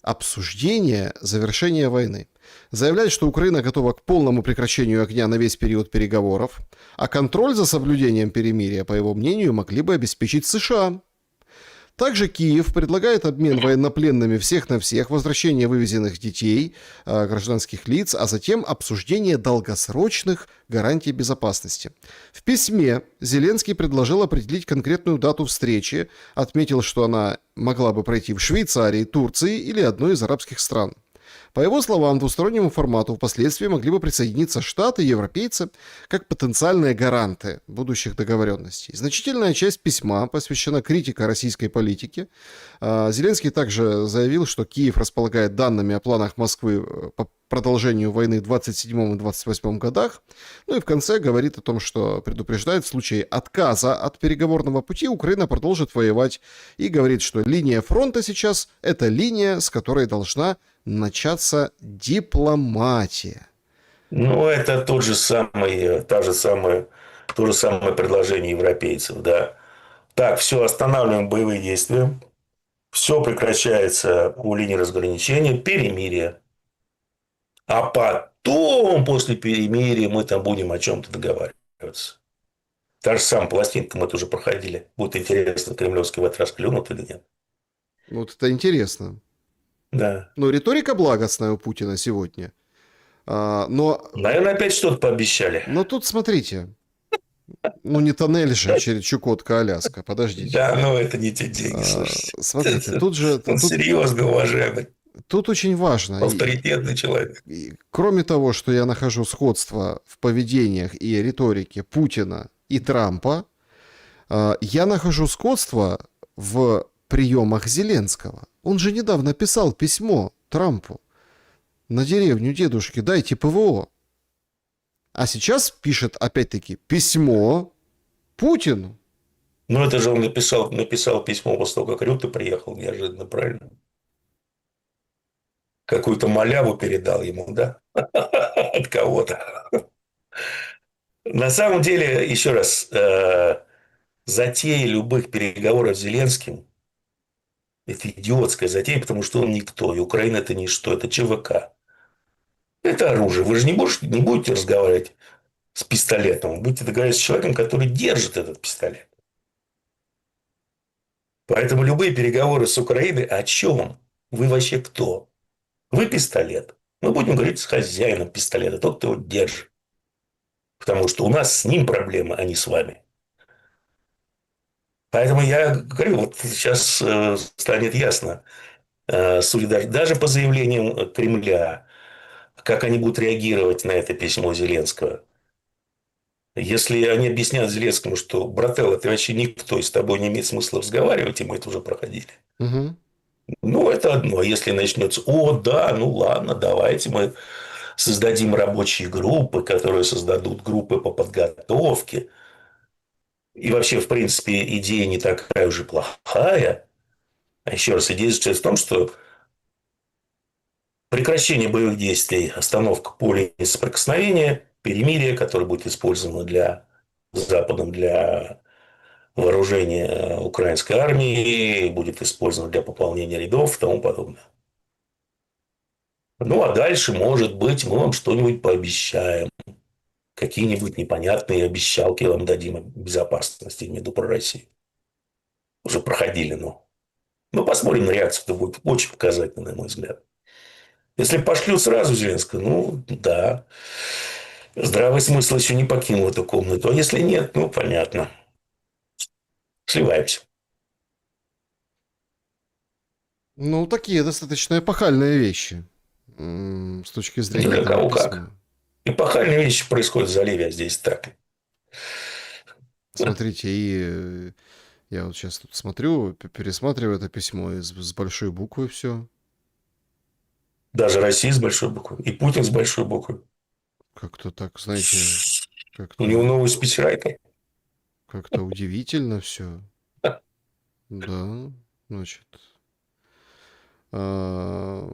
обсуждения завершения войны. Заявляет, что Украина готова к полному прекращению огня на весь период переговоров, а контроль за соблюдением перемирия, по его мнению, могли бы обеспечить США. Также Киев предлагает обмен военнопленными всех на всех, возвращение вывезенных детей, гражданских лиц, а затем обсуждение долгосрочных гарантий безопасности. В письме Зеленский предложил определить конкретную дату встречи, отметил, что она могла бы пройти в Швейцарии, Турции или одной из арабских стран. По его словам, к двустороннему формату впоследствии могли бы присоединиться Штаты и европейцы как потенциальные гаранты будущих договоренностей. Значительная часть письма посвящена критике российской политики. Зеленский также заявил, что Киев располагает данными о планах Москвы по продолжению войны в 27 и 28 годах. Ну и в конце говорит о том, что предупреждает в случае отказа от переговорного пути Украина продолжит воевать и говорит, что линия фронта сейчас – это линия, с которой должна начаться дипломатия. Ну, это то же самое предложение европейцев, да. Так, все, останавливаем боевые действия. Все прекращается у линии разграничения, перемирие. А потом, после перемирия, мы там будем о чем-то договариваться. Та же самая пластинка, мы тоже проходили. Будет интересно, кремлевский в этот раз клюнут или нет. Вот это интересно. Да. Но риторика благостная у Путина сегодня. Но Наверное, опять что-то пообещали. тут смотрите. Ну, не тоннель же через Чукотка-Аляска. Подождите. Да, но это не те деньги, слушайте. Смотрите, тут же... Он серьезно, уважаемый, Тут очень важно. авторитетный человек. Кроме того, что я нахожу сходство в поведениях и риторике Путина и Трампа, я нахожу сходство в приемах Зеленского. Он же недавно писал письмо Трампу на деревню дедушки «Дайте ПВО». А сейчас пишет, опять-таки, письмо Путину. Ну, это же он написал письмо после того, как Рюта приехал, неожиданно, правильно? Какую-то маляву передал ему, да? От кого-то. На самом деле, еще раз, затея любых переговоров с Зеленским – это идиотская затея, потому что он никто, и Украина – это ничто, это ЧВК. Это оружие. Вы же не будете разговаривать с пистолетом, вы будете разговаривать с человеком, который держит этот пистолет. Поэтому любые переговоры с Украиной о чем? Вы вообще кто? Вы пистолет. Мы будем говорить с хозяином пистолета, тот, кто его держит. Потому что у нас с ним проблемы, а не с вами. Поэтому я говорю, вот сейчас станет ясно, даже по заявлениям Кремля, как они будут реагировать на это письмо Зеленского. Если они объяснят Зеленскому, что, брателло, ты вообще никто, и с тобой не имеет смысла разговаривать, и мы это уже проходили. Мгм. Ну, это одно. Если начнется, о, да, ну ладно, давайте мы создадим рабочие группы, которые создадут группы по подготовке. И вообще, в принципе, идея не такая уже плохая. А еще раз, идея заключается в том, что прекращение боевых действий, остановка поля соприкосновения, перемирие, которое будет использовано Западом для вооружения украинской армии, будет использовано для пополнения рядов и тому подобное. Ну, а дальше, может быть, мы вам что-нибудь пообещаем. Какие-нибудь непонятные обещалки вам дадим о безопасности, имею в виду про Россию. Уже проходили, но... Ну, посмотрим на реакцию. Это будет очень показательно, на мой взгляд. Если пошлют сразу Зеленского, ну, да. Здравый смысл еще не покинул эту комнату. А если нет, ну, понятно. Сливаемся. Ну, такие достаточно эпохальные вещи с точки Ну, зрения для этого кого письма. как. Эпохальные вещи происходят в заливе, а здесь так. Смотрите, и я вот сейчас тут смотрю, пересматриваю это письмо с большой буквы все. Даже Россия с большой буквы. И Путин с большой буквы. Как-то так, знаете, У него как-то новый спичрайтер. как-то удивительно все. Да, значит. Ну,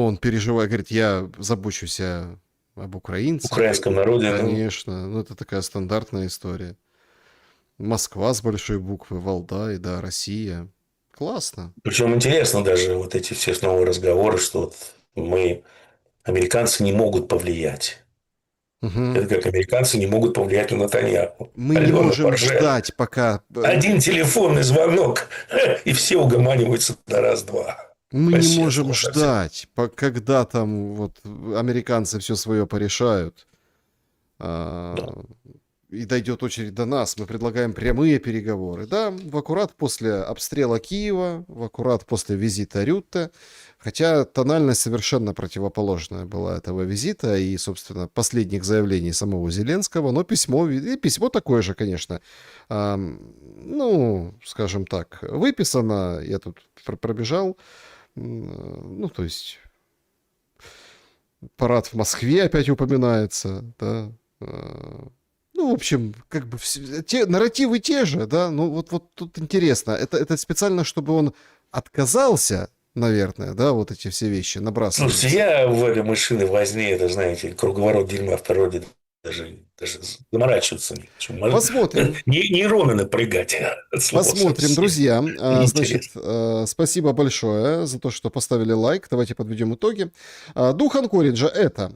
он переживает, говорит, я забочусь об В украинцах. украинском народе. Ну, Конечно, ну это такая стандартная история. Москва с большой буквы, Валдай, да, Россия. Классно. причем интересно даже вот эти все снова разговоры, что вот американцы не могут повлиять. Мгм. Это как американцы не могут повлиять на Натаньяху. Мы не Алена можем Порше. ждать, пока... Один телефонный звонок, и все угоманиваются на раз-два. Мы не Вообще, можем слово совсем. ждать, когда там вот американцы все свое порешают. Да. а, И дойдет очередь до нас. Мы предлагаем прямые переговоры. Да, в аккурат после обстрела Киева, в аккурат после визита Рютте. Хотя тональность совершенно противоположная была этого визита и, собственно, последних заявлений самого Зеленского. Но письмо такое же, конечно. Ну, скажем так, выписано. Я тут пробежал. Ну, то есть парад в Москве опять упоминается, да. Ну, в общем, как бы нарративы те же, да. Ну, вот тут интересно. Это специально, чтобы он отказался, наверное, да, вот эти все вещи Слушайте, набрасывались. я в этой машине возне, это, знаете, круговорот дерьма в природе даже заморачиваться не хочу. Посмотрим. Нейроны напрягать от слова Посмотрим, совсем. друзья. Значит, Неинтересно. спасибо большое за то, что поставили лайк. Давайте подведем итоги. Дух Анкориджа — это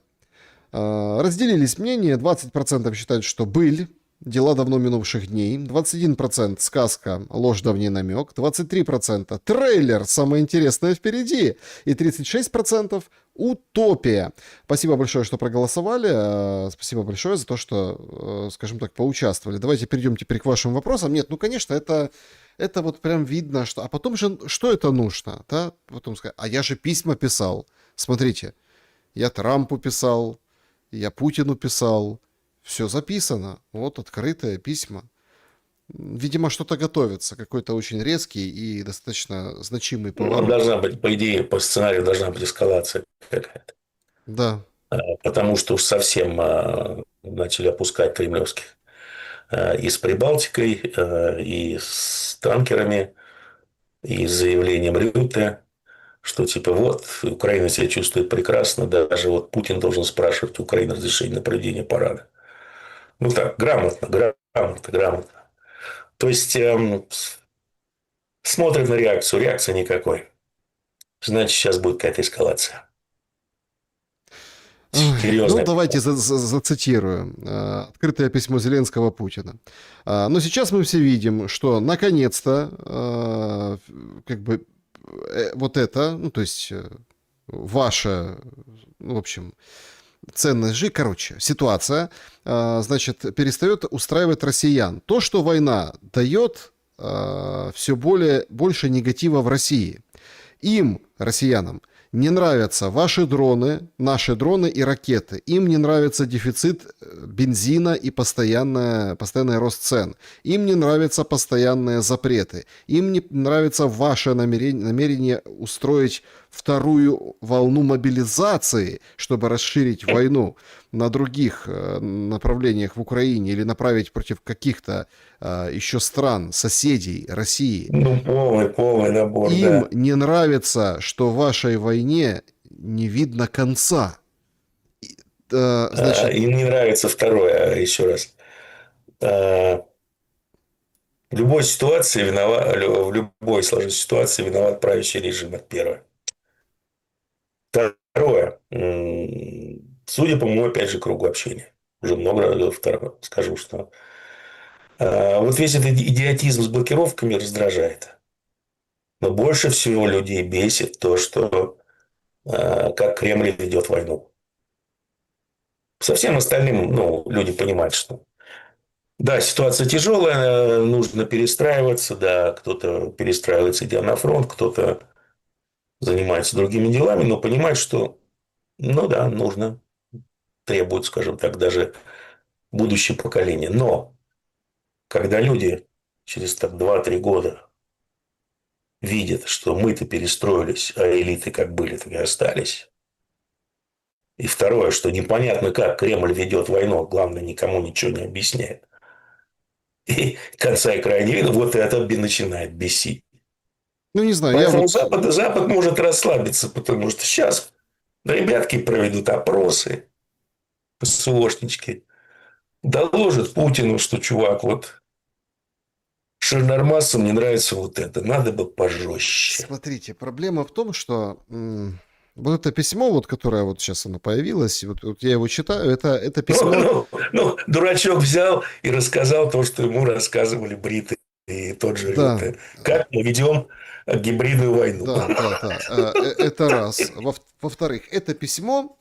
разделились мнения. 20% считают, что быль, дела давно минувших дней. 21% сказка, ложь, давний намек. 23% трейлер, самое интересное впереди. И 36% утопия. Спасибо большое, что проголосовали. Спасибо большое за то, что, скажем так, поучаствовали. Давайте перейдем теперь к вашим вопросам. Нет, ну, конечно, это вот прям видно, что... А потом же, что это нужно? Да? Потом сказать, а я же письма писал. Смотрите, я Трампу писал, я Путину писал. Все записано. Вот открытые письма. Видимо, что-то готовится. Какой-то очень резкий и достаточно значимый Ну, поворот. должна быть, по идее, по сценарию должна быть эскалация какая-то. Да. Потому что уж совсем начали опускать кремлевских. И с Прибалтикой, и с танкерами, и с заявлением Рютте, что типа вот, Украина себя чувствует прекрасно, даже вот Путин должен спрашивать у Украины разрешение на проведение парада. Ну так, грамотно. То есть смотрят на реакцию, реакции никакой. Значит, сейчас будет какая-то эскалация. Ой, ну, Серьезная. давайте зацитирую. Открытое письмо Зеленского Путина. Но сейчас мы все видим, что наконец-то как бы вот это, ну, то есть ваша, ну, в общем, ценность жизни, короче, ситуация, значит, перестает устраивать россиян. То, что война дает все больше негатива в России. Им, россиянам, не нравятся ваши дроны, наши дроны и ракеты. Им не нравится дефицит бензина и постоянный рост цен. Им не нравятся постоянные запреты. Им не нравится ваше намерение устроить вторую волну мобилизации, чтобы расширить войну на других направлениях в Украине или направить против каких-то еще стран, соседей России. Ну, полный набор, Им да. не нравится, что в вашей войне не видно конца. Значит, Им не нравится второе, еще раз. А, В любой ситуации в любой сложной ситуации виноват правящий режим, это первое. Второе. Судя по моему, опять же, кругу общения. Уже много раз второе скажу, что вот весь этот идиотизм с блокировками раздражает. Но больше всего людей бесит то, что как Кремль ведет войну. Со всем остальным, ну, люди понимают, что да, ситуация тяжелая, нужно перестраиваться, да, кто-то перестраивается, идя на фронт, кто-то занимается другими делами, но понимает, что, ну да, нужно, требует, скажем так, даже будущее поколение. Но когда люди через так, 2-3 года видят, что мы-то перестроились, а элиты как были, так и остались. И второе, что непонятно, как Кремль ведет войну, а главное, никому ничего не объясняет. И конца и края не видно, вот это начинает бесить. ну не знаю, я Поэтому вот... Запад может расслабиться, потому что сейчас ребятки проведут опросы, ПСОшнички, доложат Путину, что, чувак, вот Ширнормассам не нравится вот это, надо бы пожестче. Смотрите, проблема в том, что вот это письмо, вот, которое вот сейчас оно появилось, вот я его читаю, это письмо... Дурачок взял и рассказал то, что ему рассказывали бриты и тот же Да, это. Как мы ведем гибридную войну. да. Это раз. Во-вторых, это письмо,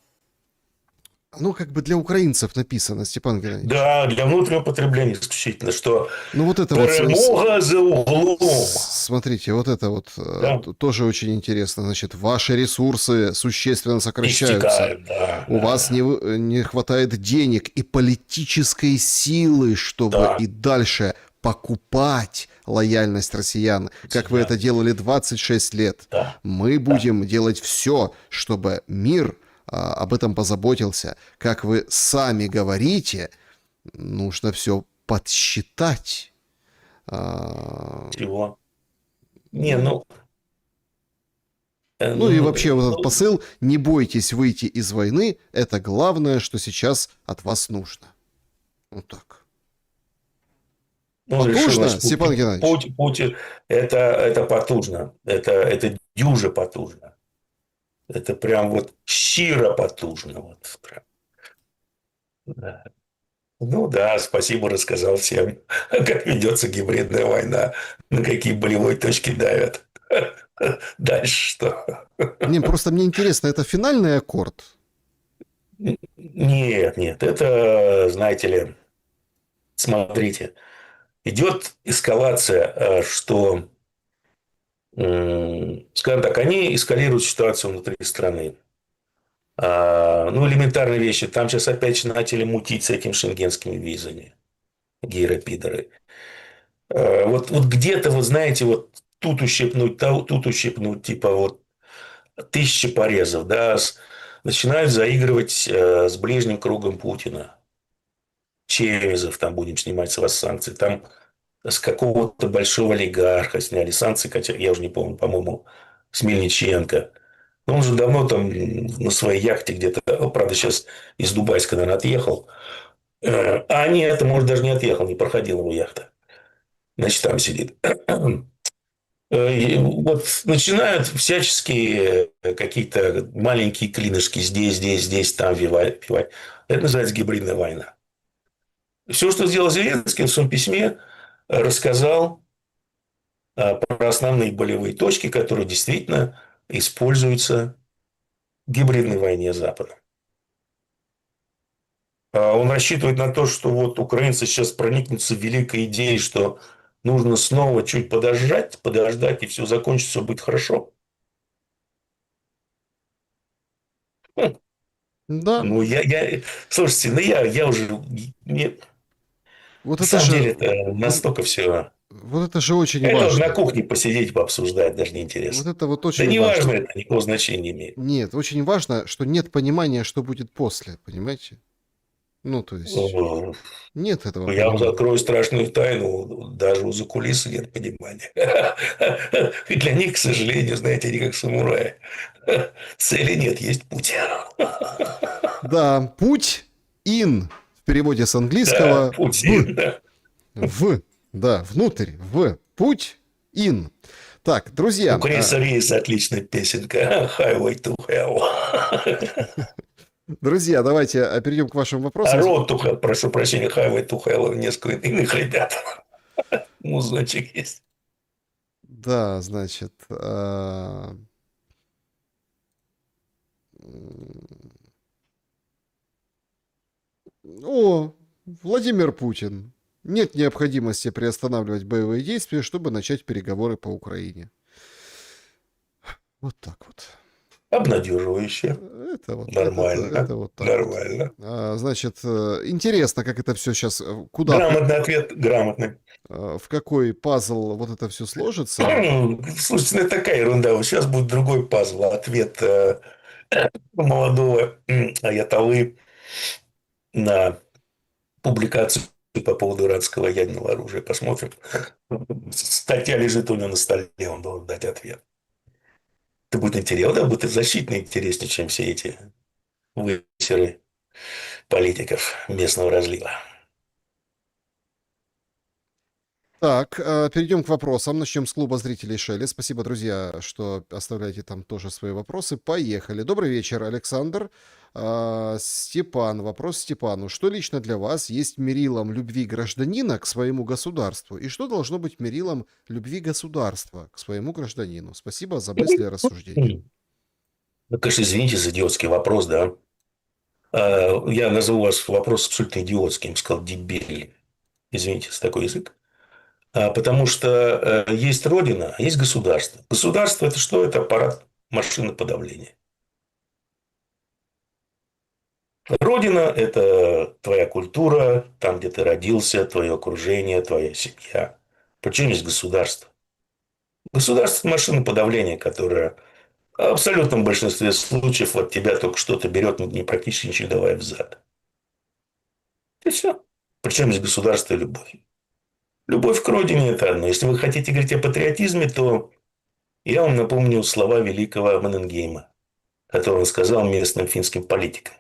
оно как бы для украинцев написано, Степан Геннадьевич. Да, для внутреннего потребления исключительно, что Ну вот это вот... перемога за углом. Смотрите, вот это вот Да. тоже очень интересно. Значит, ваши ресурсы существенно сокращаются. Истекают, да. У вас не хватает денег и политической силы, чтобы Да. и дальше покупать лояльность россиян, как вы это делали 26 лет. Да. Мы будем делать все, чтобы мир об этом позаботился. Как вы сами говорите, нужно все подсчитать. Чего? Не, ну... Ну и вообще вот этот посыл «не бойтесь выйти из войны» — это главное, что сейчас от вас нужно. Вот так. Потужно, Степан Геннадьевич? Путин это потужно. Это дюже потужно. Это прям вот щиро потужно. Вот прям. Да. Ну да, спасибо, рассказал всем, как ведется гибридная война, на какие болевые точки давят. Дальше что? Не, просто мне интересно, это финальный аккорд? Нет, это, знаете ли, смотрите, идет эскалация, что, скажем так, они эскалируют ситуацию внутри страны. Ну, элементарные вещи. Там сейчас опять начали мутить с этим шенгенскими визами. Гейропидоры. Вот где-то, вот знаете, вот тут ущипнуть, тут ущипнуть, типа вот 1000 порезов, да, начинают заигрывать с ближним кругом Путина. Чемизов там будем снимать с вас санкции. Там с какого-то большого олигарха сняли санкции, хотя я уже не помню, по-моему, с Мельниченко. Но он же давно там на своей яхте где-то, правда, сейчас из Дубайска, наверное, отъехал. А нет, это, может, даже не отъехал, не проходила его яхта. Значит, там сидит. И вот начинают всяческие какие-то маленькие клинышки здесь, там вивать. Это называется гибридная война. Все, что сделал Зеленский в своем письме, рассказал про основные болевые точки, которые действительно используются в гибридной войне с Западом. Он рассчитывает на то, что вот украинцы сейчас проникнутся великой идеей, что нужно снова чуть подождать, и все закончится, будет хорошо. Хм. Да, Ну, слушайте, ну, я уже, вот на это самом же, деле, это вот, настолько все. вот это же очень Это вот на важно. кухне посидеть, пообсуждать, даже Вот неинтересно. это вот Да очень не важно, важно. это никакого значения не имеет. Нет, очень важно, что нет понимания, что будет после, понимаете? Ну, то есть, нет этого Я вам понимания. открою страшную тайну, даже у закулисы нет понимания. И для них, к сожалению, знаете, они как самураи. Цели нет, есть путь. Да, путь ин в переводе с Да, английского путь. Да. да, внутрь, путь ин. Так, У друзья, Криса Риса отличная песенка Highway to Hell. друзья, давайте перейдем к вашим А вопросам. Road to Hell, прошу прощения, Highway to Hell несколько иных ребят. Музычек есть. Да, значит, о, Владимир Путин. Нет необходимости приостанавливать боевые действия, чтобы начать переговоры по Украине. Вот так вот. Обнадеживающе. Это вот, Нормально. это вот так вот. Нормально. Значит, интересно, как это все сейчас, куда, Грамотный ответ, грамотный. в какой пазл вот это все сложится. Слушайте, ну это такая ерунда. Вот сейчас будет другой пазл. Ответ молодого Аятоллы на публикацию по поводу иранского ядерного оружия. Посмотрим. Статья лежит у него на столе, он должен дать ответ. Это будет интересно, да, будет значительно интереснее, чем все эти высеры политиков местного разлива. Так, перейдем к вопросам. Начнем с клуба зрителей Шелли. Спасибо, друзья, что оставляете там тоже свои вопросы. Поехали. Добрый вечер, Александр. Степан. Вопрос Степану. Что лично для вас есть мерилом любви гражданина к своему государству? И что должно быть мерилом любви государства к своему гражданину? Спасибо за мысли и рассуждения. Ну, конечно, извините за идиотский вопрос, да. Я назову вас вопрос абсолютно идиотским, сказал дебиль. Извините за такой язык. Потому что есть Родина, а есть государство. Государство – это что? Это аппарат машины подавления. Родина – это твоя культура, там, где ты родился, твое окружение, твоя семья. Причем есть государство. Государство – это машина подавления, которая в абсолютном большинстве случаев от тебя только что-то берет, не практически ничего давая взад. И все. Причем есть государство и любовь. Любовь к родине – это одно. Если вы хотите говорить о патриотизме, то я вам напомню слова великого Маннергейма, который он сказал местным финским политикам,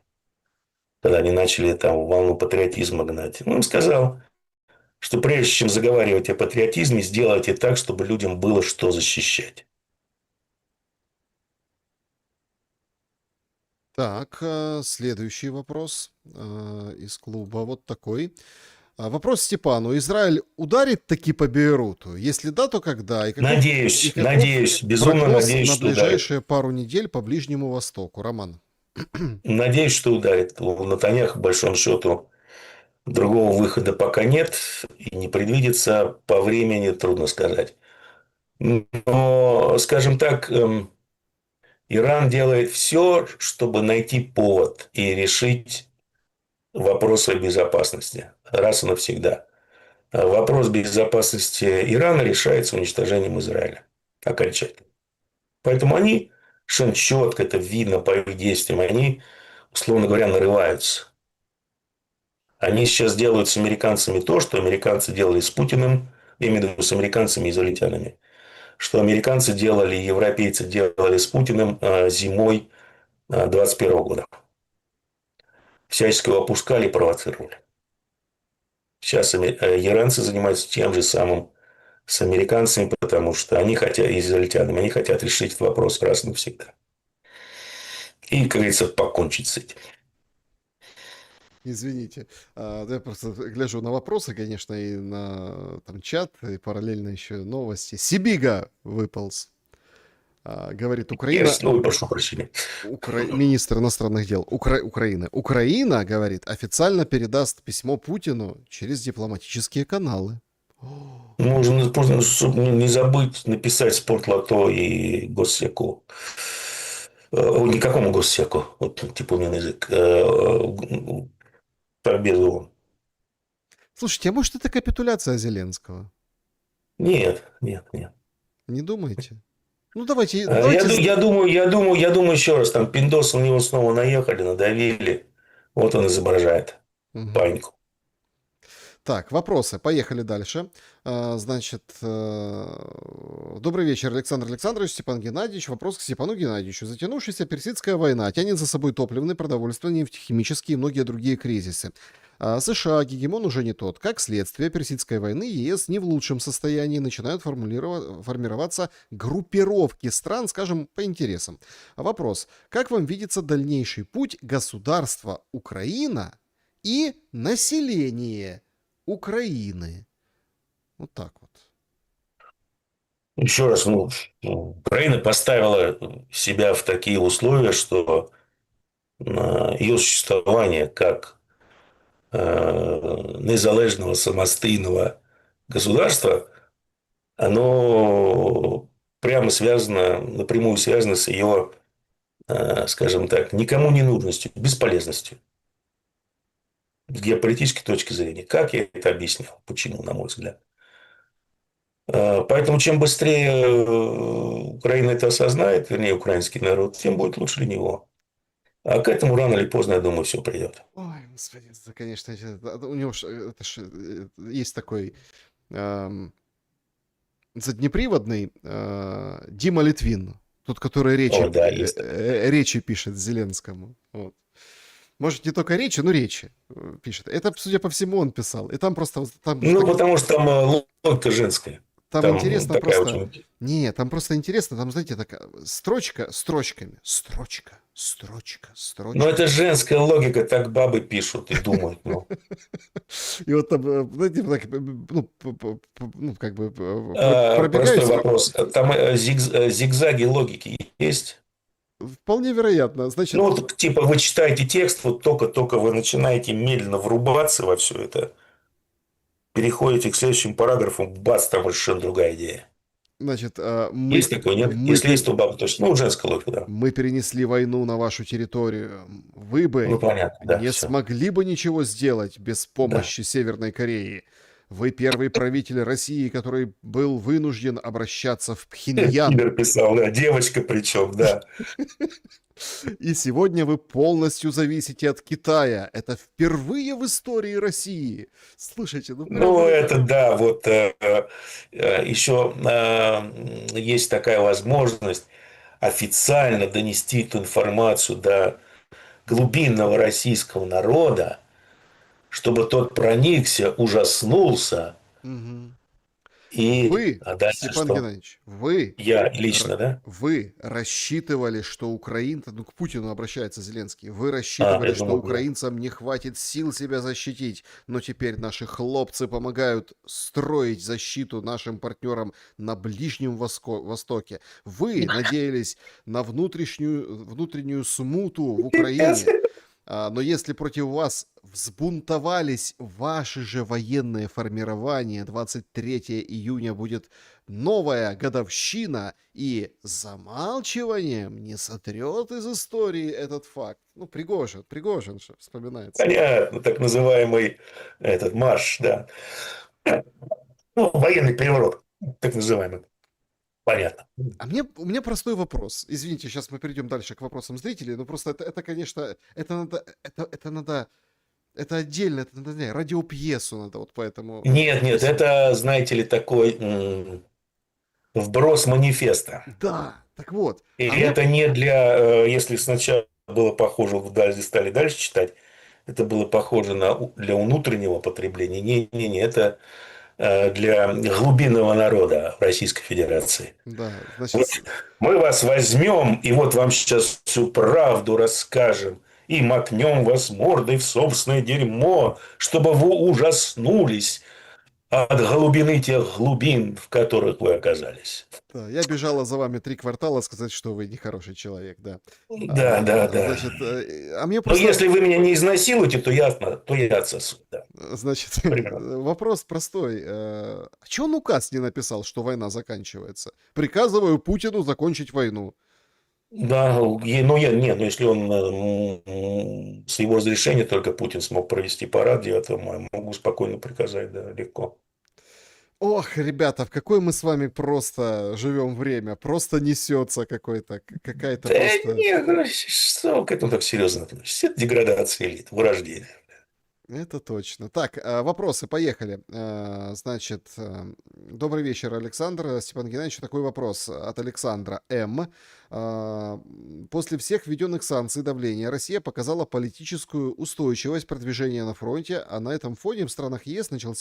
когда они начали там волну патриотизма гнать. Он им сказал, что прежде чем заговаривать о патриотизме, сделайте так, чтобы людям было что защищать. Так, следующий вопрос из клуба. Вот такой. Вопрос Степану. Израиль ударит таки по Бейруту? Если да, то когда? И каков Надеюсь, безумно прогноз надеюсь, на что ударит. ближайшие пару недель по Ближнему Востоку? Роман. Надеюсь, что ударит. У Натаньяху, по большому счету, другого выхода пока нет и не предвидится. По времени трудно сказать. Но, скажем так, Иран делает все, чтобы найти повод и решить вопрос о безопасности раз и навсегда. Вопрос безопасности Ирана решается уничтожением Израиля окончательно. Поэтому они совершенно четко, это видно по их действиям, они, условно говоря, нарываются. Они сейчас делают с американцами то, что американцы делали с Путиным, я имею в виду с американцами и израильтянами, что американцы делали, европейцы делали с Путиным зимой 2021 года. Всячески его опускали и провоцировали. Сейчас иранцы занимаются тем же самым с американцами, потому что они хотят, израильтянами, они хотят решить этот вопрос раз и навсегда. И, как говорится, покончить с этим. Извините. Да я просто гляжу на вопросы, конечно, и на там чат, и параллельно еще новости. Сибига выполз. Говорит, Я Украина, снова прошу прощения. министр иностранных дел Украины. Украина, говорит, официально передаст письмо Путину через дипломатические каналы. Нужно, чтобы не забыть написать спортлото и госсеку. Никакому госсеку, вот типа язык. Победу. Слушайте, а может это капитуляция Зеленского? Нет, нет, нет. Не думаете? Ну давайте, Я, давайте. я думаю еще раз, там пиндосы на него снова наехали, надавили. Вот он изображает Мгм. панику. Так, вопросы. Поехали дальше. Значит, добрый вечер, Александр Александрович, Степан Геннадьевич. Вопрос к Степану Геннадьевичу. Затянувшаяся персидская война тянет за собой топливный, продовольственный, нефтехимические и многие другие кризисы. США, гегемон уже не тот. Как следствие персидской войны, ЕС не в лучшем состоянии, начинают формироваться группировки стран, скажем, по интересам. Вопрос. Как вам видится дальнейший путь государства Украина и население Украины? Вот так вот. Еще раз, Украина поставила себя в такие условия, что ее существование как незалежного самостійного государства, оно прямо связано, напрямую связано с ее, скажем так, никому не нужностью, бесполезностью с геополитической точки зрения. Как я это объяснял? Почему, на мой взгляд? Поэтому чем быстрее Украина это осознает, вернее, украинский народ, тем будет лучше для него. А к этому рано или поздно, я думаю, все придет. Ой, господи, это, конечно, у него есть такой заднеприводный Дима Литвин, тот, который О, да, есть. речи пишет Зеленскому. Вот. Может, не только речи, но речи пишет. Это, судя по всему, он писал. И там просто... Там Потому что там логика женская. Там Там интересно такая просто... очень... Не, там просто интересно, там, знаете, такая строчка строчками. Строчка, строчка, строчка. Ну, это женская логика, так бабы пишут и думают. И вот там, знаете, так, ну, как бы Простой пробегаюсь. вопрос. Там зигзаги логики есть? Вполне вероятно. Значит, Ну, вот, типа, вы читаете текст, вот только-только вы начинаете медленно врубаться во все это, переходите к следующему параграфу, бац, там совершенно другая идея. значит, Есть такое, нет? Если есть, то баба точно. Ну, женская логика, да. мы перенесли войну на вашу территорию. Вы Ну, бы понятно, да, не все. смогли бы ничего сделать без Да. помощи Северной Кореи. Вы первый правитель России, который был вынужден обращаться в Пхеньян. Кибер писал, да, девочка причем, да. И сегодня вы полностью зависите от Китая. Это впервые в истории России. Слушайте, ну прям... Ну, это да, вот еще есть такая возможность официально донести эту информацию до глубинного российского народа, чтобы тот проникся, ужаснулся, Мгм. и... Вы, А дальше Степан что? Геннадьевич, вы Я лично, да? вы рассчитывали, что украинцы, ну, к Путину обращается Зеленский, вы рассчитывали, Я что думаю, да. украинцам не хватит сил себя защитить, но теперь наши хлопцы помогают строить защиту нашим партнерам на Ближнем Востоке. Вы надеялись на внутреннюю смуту в Украине, но если против вас взбунтовались ваши же военные формирования, 23 июня будет новая годовщина, и замалчиванием не сотрет из истории этот факт. Ну, Пригожин же вспоминается. Понятно, так называемый этот марш, да. Ну, военный переворот, так называемый. Понятно. У меня простой вопрос. Извините, сейчас мы перейдем дальше к вопросам зрителей, но просто это конечно, это надо, это отдельно, это надо, не знаю, радиопьесу надо, вот поэтому... Нет, это, знаете ли, такой вброс манифеста. Да, так вот. И А мне... это не для, если сначала было похоже, стали дальше читать, это было похоже для внутреннего потребления. Не-не-не, это для глубинного народа Российской Федерации. Да, значит, Вот мы вас возьмем, и вот вам сейчас всю правду расскажем, и макнем вас мордой в собственное дерьмо, чтобы вы ужаснулись от глубины тех глубин, в которых вы оказались. да, я бежала за вами 3 квартала сказать, что вы нехороший человек, да. Да, да, да. Значит, а мне Но просто, если вы меня не изнасилуете, то я отсосу. Да, значит, примерно. вопрос простой. А чё он указ не написал, что война заканчивается? Приказываю Путину закончить войну. Да, ну если он с его разрешения только Путин смог провести парад 9 мая, могу спокойно приказать, да, легко. Ох, ребята, в какое мы с вами просто живем время. Просто несется какая-то Да просто... нет, ну, что вы к этому так серьезно относитесь? Это деградация элит, вырождение. Это точно. Так, вопросы, поехали. Значит, добрый вечер, Александр. Степан Геннадьевич, такой вопрос от Александра М. После всех введенных санкций и давления Россия показала политическую устойчивость продвижения на фронте, а на этом фоне в странах ЕС начал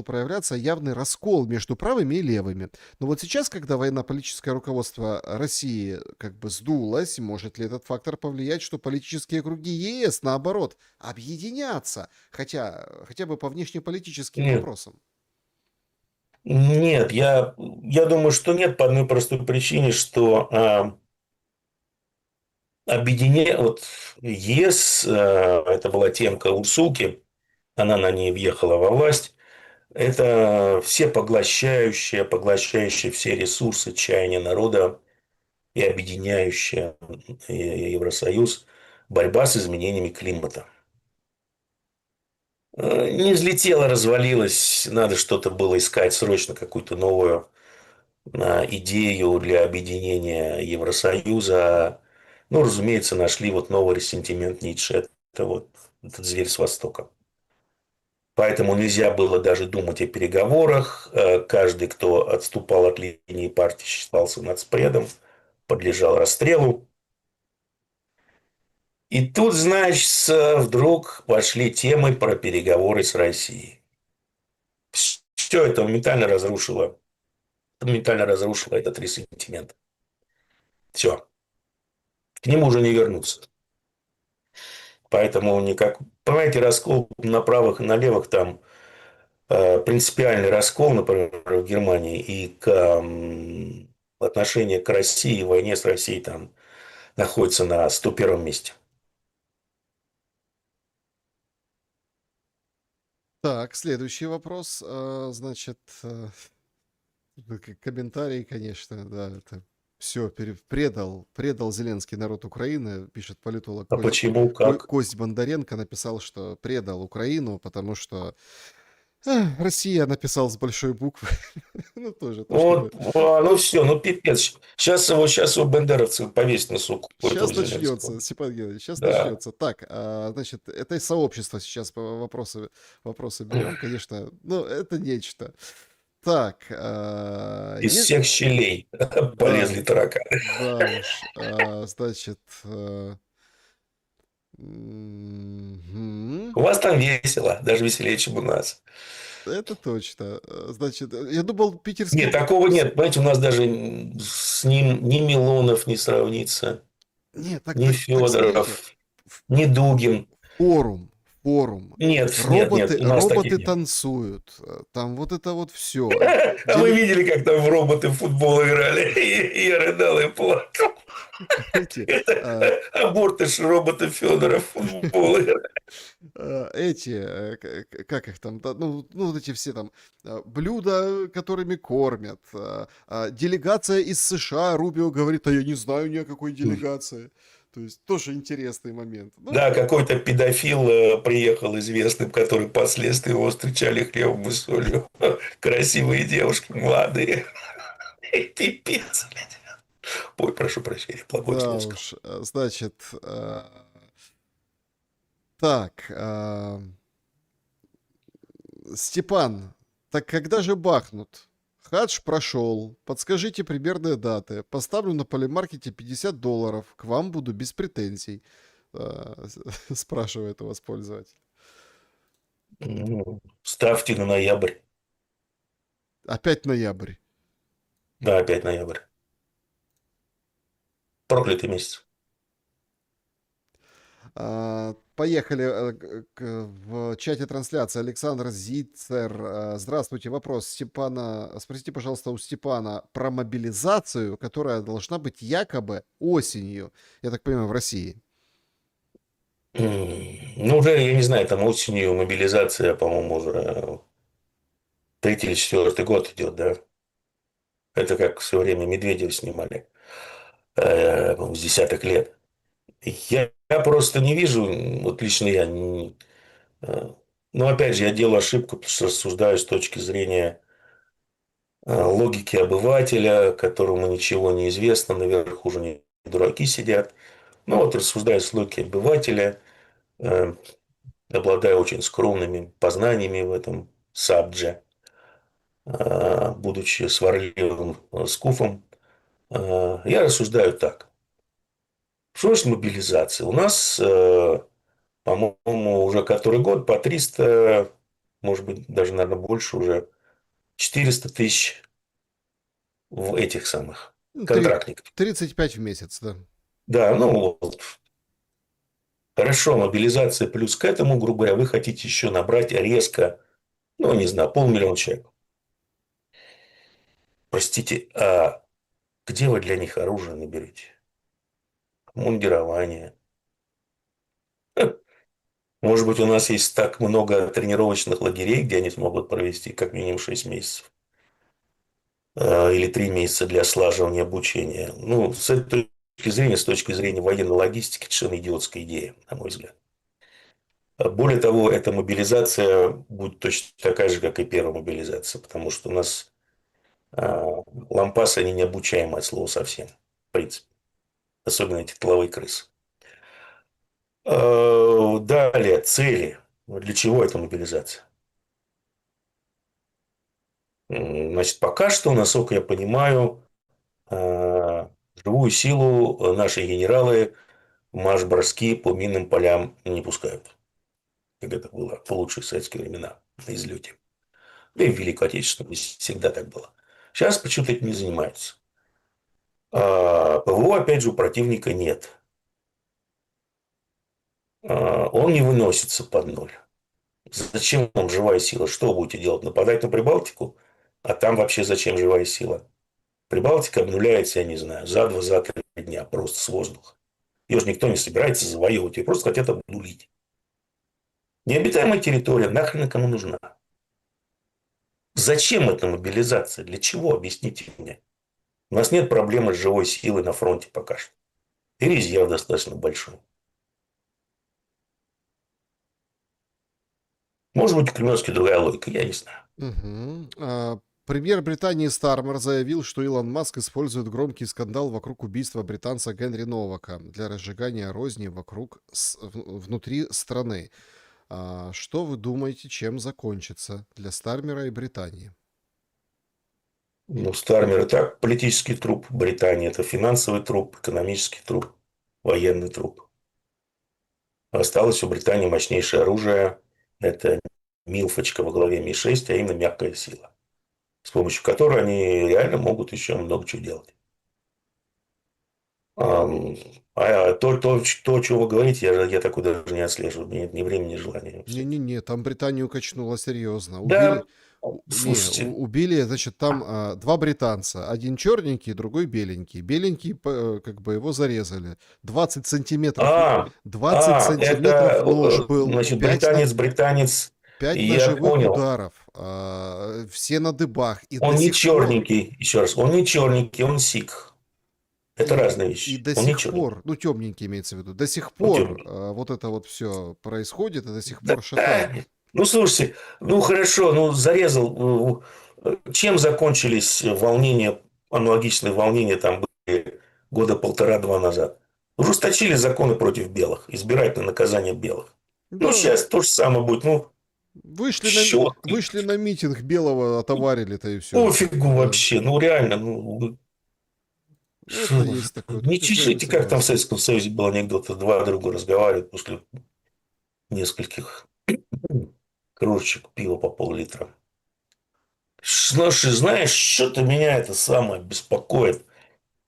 проявляться явный раскол между правыми и левыми. Но вот сейчас, когда военно-политическое руководство России как бы сдулось, может ли этот фактор повлиять, что политические круги ЕС, наоборот, объединятся, хотя бы по внешнеполитическим Нет, вопросам? нет, я думаю, что нет по одной простой причине, что вот ЕС, это была темка Урсулки, она на ней въехала во власть, это поглощающая все ресурсы чаяния народа и объединяющая Евросоюз борьба с изменениями климата. Не взлетела, развалилась, надо что-то было искать срочно, какую-то новую идею для объединения Евросоюза. Ну, разумеется, нашли вот новый ресентимент Ницше. Это вот этот зверь с Востока. Поэтому нельзя было даже думать о переговорах. Каждый, кто отступал от линии партии, считался нацпредом, подлежал расстрелу. И тут, значит, вдруг пошли темы про переговоры с Россией. Все это моментально разрушило этот ресентимент. Все. К нему уже не вернуться. Поэтому понимаете, раскол на правых и на левых там принципиальный раскол, например, в Германии и отношение к России, войне с Россией там находится на 101-м месте. Так, следующий вопрос. Значит, комментарий, конечно, да, это все предал Зеленский народ Украины, пишет политолог А почему, как? Кость Бондаренко, написал, что предал Украину, потому что Россия написал с большой буквы. Ну, тоже то, чтобы... Вот, ну все, ну пипец. Сейчас его бендеровцы повесят на суку этого Сейчас Зеленского. начнется, Степан Геннадьевич, сейчас Да. начнется. Так, значит, это сообщество сейчас вопросы берем, конечно, ну, это нечто. Так, Из всех щелей да, полезли тараканы. да уж, значит, У вас там весело, даже веселее, чем у нас. это точно. Значит, я думал, питерский... Нет, такого нет. Понимаете, у нас даже с ним ни Милонов не сравнится, Нет, ни так смотрите, Федоров, ни Дугин. форум, форум. Нет, нет, нет, Роботы, у нас таких роботы нет. танцуют. Там вот это вот все. А вы видели, как там в роботы в футбол играли? И я рыдал и плакал. Эти, Это абортыш робота Федора в футбол играли. как их там, да, ну, вот эти все там блюда, которыми кормят. Делегация из США, Рубио говорит, а я не знаю ни о какой делегации. То есть тоже интересный момент. Ну, Да, какой-то педофил приехал известным, который впоследствии его встречали хлебом и солью. Красивые девушки, молодые. Пипец. Ой, прошу прощения, плохое да слово сказал. уж, значит, так, Степан, так когда же бахнут? Хадж прошел. Подскажите примерные даты. Поставлю на полимаркете $50. К вам буду без претензий. спрашивает у вас пользователь. Ну, ставьте на ноябрь. Опять ноябрь. Да, опять ноябрь. Проклятый месяц. Поехали в чате трансляции. Александр Зицер. Здравствуйте. Вопрос Степана. Спросите, пожалуйста, у Степана про мобилизацию, которая должна быть якобы осенью. Я так понимаю, в России. Ну, уже, я не знаю, там осенью мобилизация, по-моему, уже третий или четвертый год идет, да. Это как все время Медведева снимали, по-моему, с десятых лет. Я просто не вижу, вот лично я, ну, опять же, я делаю ошибку, потому что рассуждаю с точки зрения логики обывателя, которому ничего не известно, наверху уже не дураки сидят. Ну, вот рассуждая с логикой обывателя, э, обладая очень скромными познаниями в этом сабже, будучи сварливым скуфом, я рассуждаю так. Что ж мобилизация? У нас, по-моему, уже который год по 300, может быть, даже, наверное, больше уже, 400 тысяч в этих самых Ну, контрактников. 35 в месяц, да. Да, ну вот. Хорошо, мобилизация плюс к этому, грубо говоря, вы хотите еще набрать резко, ну, не знаю, 500 000 человек. Простите, а где вы для них оружие наберете? Мундирование. Может быть, у нас есть так много тренировочных лагерей, где они смогут провести как минимум 6 месяцев. Или 3 месяца для слаживания обучения. Ну, с этой точки зрения, с точки зрения военной логистики, это совершенно идиотская идея, на мой взгляд. Более того, эта мобилизация будет точно такая же, как и первая мобилизация, потому что у нас лампасы, они необучаемы от слова совсем, в принципе. Особенно эти тыловые крысы. Далее, цели. Для чего эта мобилизация? Значит, пока что, насколько я понимаю, живую силу наши генералы в марш-броски по минным полям не пускают. Как это было в лучшие советские времена на излете. Да и в Великую Отечественную всегда так было. Сейчас почему-то этим не занимаются. ПВО, опять же, у противника нет. Он не выносится под ноль. Зачем вам живая сила? Что вы будете делать? Нападать на Прибалтику? А там вообще зачем живая сила? Прибалтика обнуляется, я не знаю, за 2-3 дня просто с воздуха. Ее же никто не собирается завоевывать, ее просто хотят обнулить. Необитаемая территория нахрен кому нужна? Зачем эта мобилизация? Для чего? Объясните мне. У нас нет проблемы с живой силой на фронте пока что. И резерв достаточно большой. Может быть, у Кремлевской другая логика, я не знаю. Мгм. Премьер Британии Стармер заявил, что Илон Маск использует громкий скандал вокруг убийства британца Генри Новака для разжигания розни внутри страны. Что вы думаете, чем закончится для Стармера и Британии? Ну, Стармер и так политический труп Британии. Это финансовый труп, экономический труп, военный труп. Осталось у Британии мощнейшее оружие. Это Милфочка во главе Ми-6, а именно мягкая сила. С помощью которой они реально могут еще много чего делать. То, что вы говорите, я такой даже не отслеживаю. Нет ни времени, ни желания. Все. Не-не-не, там Британию качнуло серьезно. Да, слушайте. Убили, значит, там два британца. Один черненький, другой беленький. Беленький, как бы его зарезали. 20 сантиметров, А, 20 сантиметров нож был. значит, британец, 5 я ножевых понял. ударов. Все на дыбах. И Он до не сих пор, черненький, еще раз, он не черненький, он сикх. Это разные и вещи. до Он не сих черненький, пор, ну, темненький имеется в виду, до сих он пор темненький. вот это вот все происходит, и до сих Да, пор шатает. ну, слушайте, ну, хорошо, ну, зарезал. Чем закончились волнения, аналогичные волнения там были года 1,5-2 назад? Ужесточили законы против белых, избирательное наказание белых. Ну, Да, сейчас то же самое будет. Ну, щелк. вышли на митинг белого, отоварили-то и все. Пофигу Да. вообще. Ну, реально. Ну, Ну, это есть такое. Не Тут я с вами чешите, как там в согласен. Советском Союзе был анекдот, два друга разговаривают после нескольких кружечек пива по пол-литра. Слушай, знаешь, что-то меня это самое беспокоит.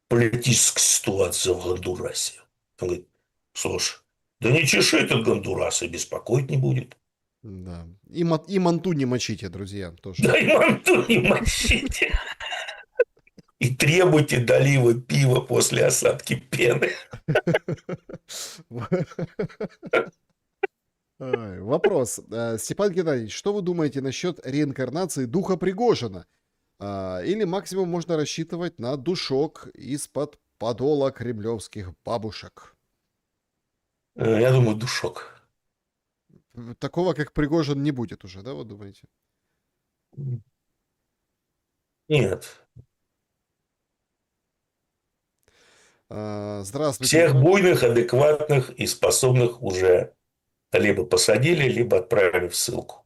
Политическая ситуация в Гондурасе. Он говорит, слушай, да не чеши этот Гондурас, и беспокоить не будет. Да. И манту не мочите, друзья, тоже. Дай манту не мочите. И требуйте долива пива после осадки пены. Вопрос. Степан Геннадьевич, что вы думаете насчет реинкарнации духа Пригожина? Или максимум можно рассчитывать на душок из-под подола кремлевских бабушек? Я думаю, душок. Такого, как Пригожин, не будет уже, да, вы думаете? Нет. Здравствуйте. Всех буйных, адекватных и способных уже либо посадили, либо отправили в ссылку.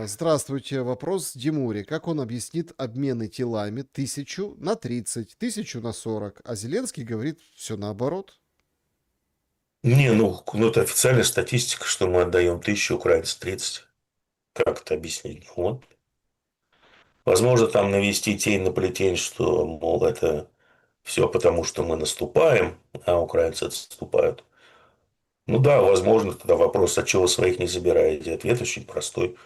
Здравствуйте. Вопрос Димуре. Как он объяснит обмены телами 1000 на 30, 1000 на 40? А Зеленский говорит все наоборот. Не, ну это официальная статистика, что мы отдаем 1000, украинцы 30. Как это объяснить? Вот. Возможно, там навести тень на плетень, что, мол, это все потому, что мы наступаем, а украинцы отступают. Ну да, возможно, тогда вопрос, а чего вы своих не забираете? Ответ очень простой.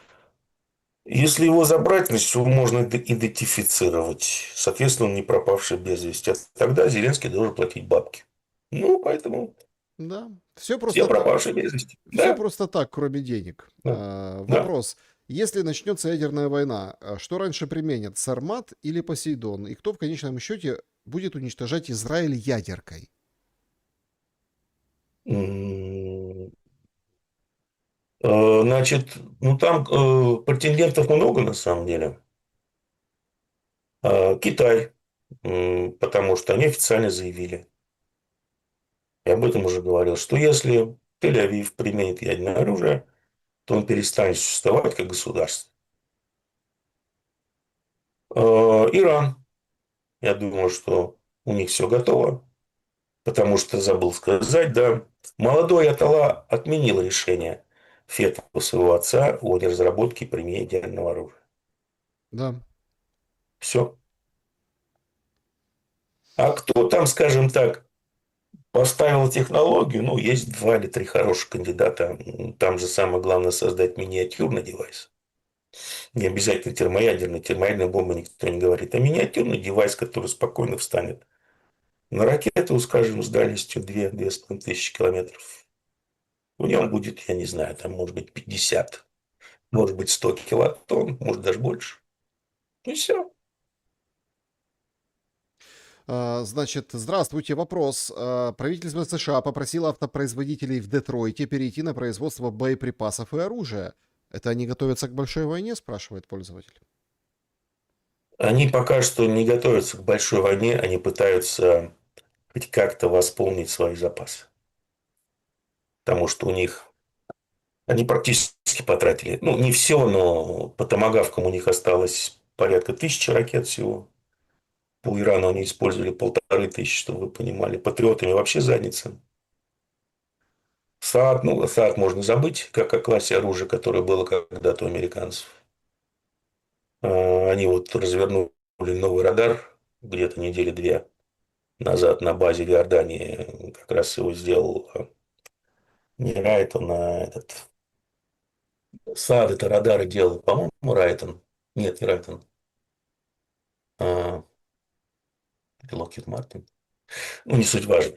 Если его забрать, значит, его можно идентифицировать. Соответственно, он не пропавший без вести. А тогда Зеленский должен платить бабки. Ну, поэтому Да, все все просто так. пропавшие без вести. Все Да, просто так, кроме денег. да, да. Вопрос. Если начнется ядерная война, что раньше применят, Сармат или Посейдон? И кто в конечном счете будет уничтожать Израиль ядеркой? М, Значит, ну там претендентов много на самом деле. Китай, потому что они официально заявили, я об этом уже говорил, что если Тель-Авив применит ядерное оружие, то он перестанет существовать как государство. Иран, я думаю, что у них все готово, потому что забыл сказать, да, молодой Атала отменил решение Фетова своего отца о разработке и применении ядерного оружия. Да. Все. А кто там, скажем так, поставил технологию, ну, есть два или три хороших кандидата. Там же самое главное создать миниатюрный девайс. Не обязательно термоядерный. Термоядерная бомба никто не говорит. А миниатюрный девайс, который спокойно встанет на ракету, скажем, с дальностью 2-2,5 тысячи километров. В нем будет, я не знаю, там может быть 50, может быть 100 килотонн, может даже больше. И все. Значит, здравствуйте. Вопрос. Правительство США попросило автопроизводителей в Детройте перейти на производство боеприпасов и оружия. Это они готовятся к большой войне, спрашивает пользователь. Они пока что не готовятся к большой войне, они пытаются хоть как-то восполнить свои запасы. Потому что у них они практически потратили, ну, не все, но по томагавкам у них осталось порядка 1000 ракет всего. По Ирану они использовали 1500, чтобы вы понимали. Патриотами вообще задница. САД, ну, САД можно забыть, как о классе оружия, которое было когда-то у американцев. Они вот развернули новый радар где-то недели две назад на базе в Иордании. Как раз его сделал не Райтон, а этот... САД это радары делал, по-моему, Райтон. Нет, не Райтон. Локхид Мартин. Ну, не суть важно.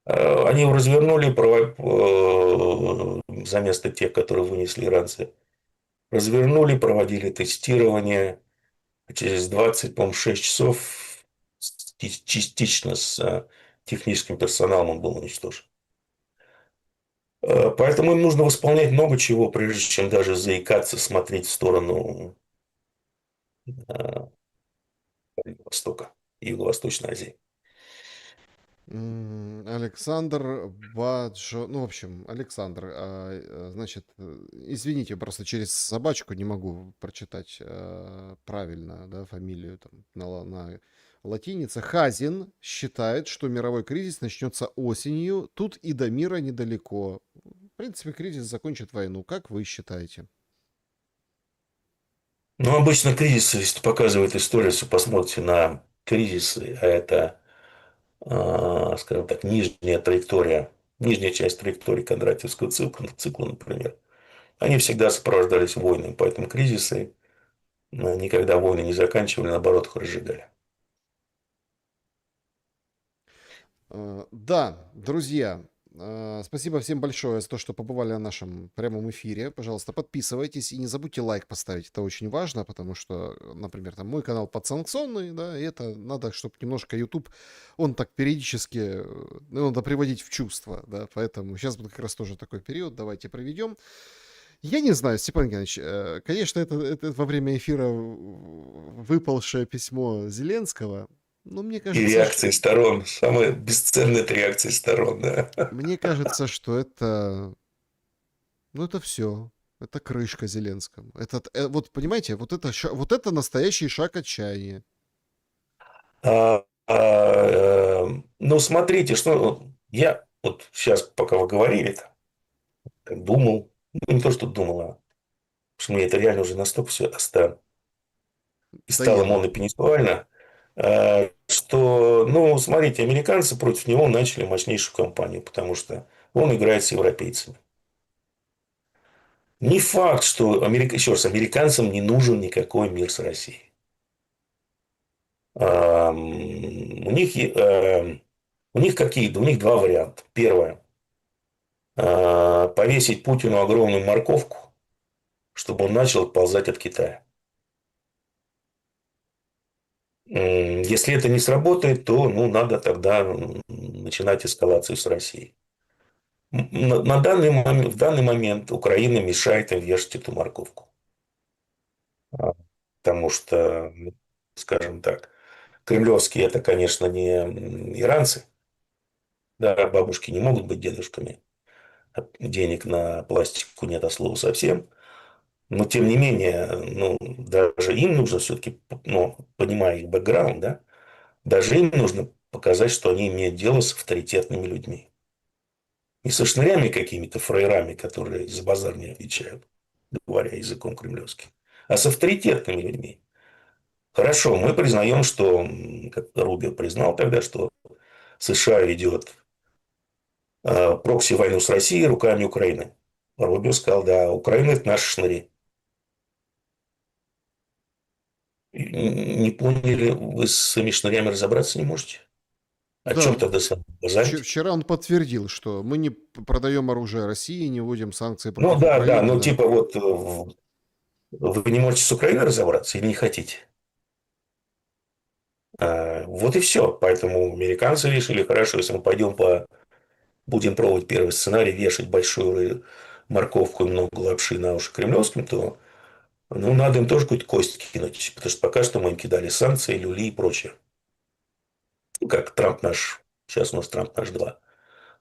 Они его развернули за тех, которые вынесли иранцы. Развернули, проводили тестирование. Через 20, по-моему, 6 часов частично с техническим персоналом он был уничтожен. Поэтому им нужно восполнять много чего, прежде чем даже заикаться, смотреть в сторону э, Востока, Юго-Восточной Азии. Александр Баджо, ну, в общем, Александр, значит, извините, просто через собачку не могу прочитать правильно, да, фамилию там на латинице. Хазин считает, что мировой кризис начнется осенью, тут и до мира недалеко. В принципе, кризис закончит войну. Как вы считаете? Ну, обычно кризисы, если показывает история, если посмотрите на кризисы, а это, скажем так, нижняя траектория, нижняя часть траектории Кондратьевского цикла, например, они всегда сопровождались войнами, поэтому кризисы никогда войны не заканчивали, наоборот, их разжигали. Да, друзья, спасибо всем большое за то, что побывали на нашем прямом эфире. Пожалуйста, подписывайтесь и не забудьте лайк поставить. Это очень важно, потому что, например, там мой канал подсанкционный, да, и это надо, чтобы немножко YouTube, он так периодически, ну, надо приводить в чувство, да, поэтому сейчас будет как раз тоже такой период, давайте проведем. Я не знаю, Степан Геннадьевич, конечно, это во время эфира выпалшее письмо Зеленского, но мне И кажется, реакции сторон, самые бесценные это реакции сторон, да. мне кажется, что это, ну, это все. Это крышка Зеленскому. Это, вот, понимаете, вот это, вот это настоящий шаг отчаяния. Ну, смотрите, что я вот сейчас, пока вы говорили, так думал, ну, не то, что думал, а что мне это реально уже настолько все и стало Доело. монопенисуально, что, ну, смотрите, американцы против него начали мощнейшую кампанию, потому что он играет с европейцами. Не факт, что, еще раз, американцам не нужен никакой мир с Россией. У них какие-то, у них два варианта. Первое. Повесить Путину огромную морковку, чтобы он начал ползать от Китая. Если это не сработает, то ну, надо тогда начинать эскалацию с Россией. На данный момент, в данный момент Украина мешает им вешать эту морковку. А, Потому что, ну, скажем так, кремлевские это, конечно, не иранцы. Да, бабушки не могут быть дедушками. Денег на пластику нет от слова совсем. Но, тем не менее, ну, даже им нужно все-таки, ну, понимая их бэкграунд, да, даже им нужно показать, что они имеют дело с авторитетными людьми. Не со шнырями какими-то фраерами, которые за базар не отвечают, говоря языком кремлевским, а с авторитетными людьми. Хорошо, мы признаем, что, как Рубио признал тогда, что США ведет прокси-войну с Россией руками Украины. Рубио сказал, да, Украина – это наши шныри. Не поняли, вы с своими шнырями разобраться не можете? О Да, чем тогда с вами базарить? вчера он подтвердил, что мы не продаем оружие России, не вводим санкции Ну против да, да, Украины, ну да. типа вот вы не можете с Украиной разобраться или не хотите? Вот и все. Поэтому американцы решили, хорошо, если мы пойдем будем пробовать первый сценарий, вешать большую морковку и много лапши на уши кремлевским, то ну, надо им тоже какую-то кость кинуть. Потому что пока что мы им кидали санкции, люли и прочее. Ну, как Трамп наш. Сейчас у нас Трамп наш 2.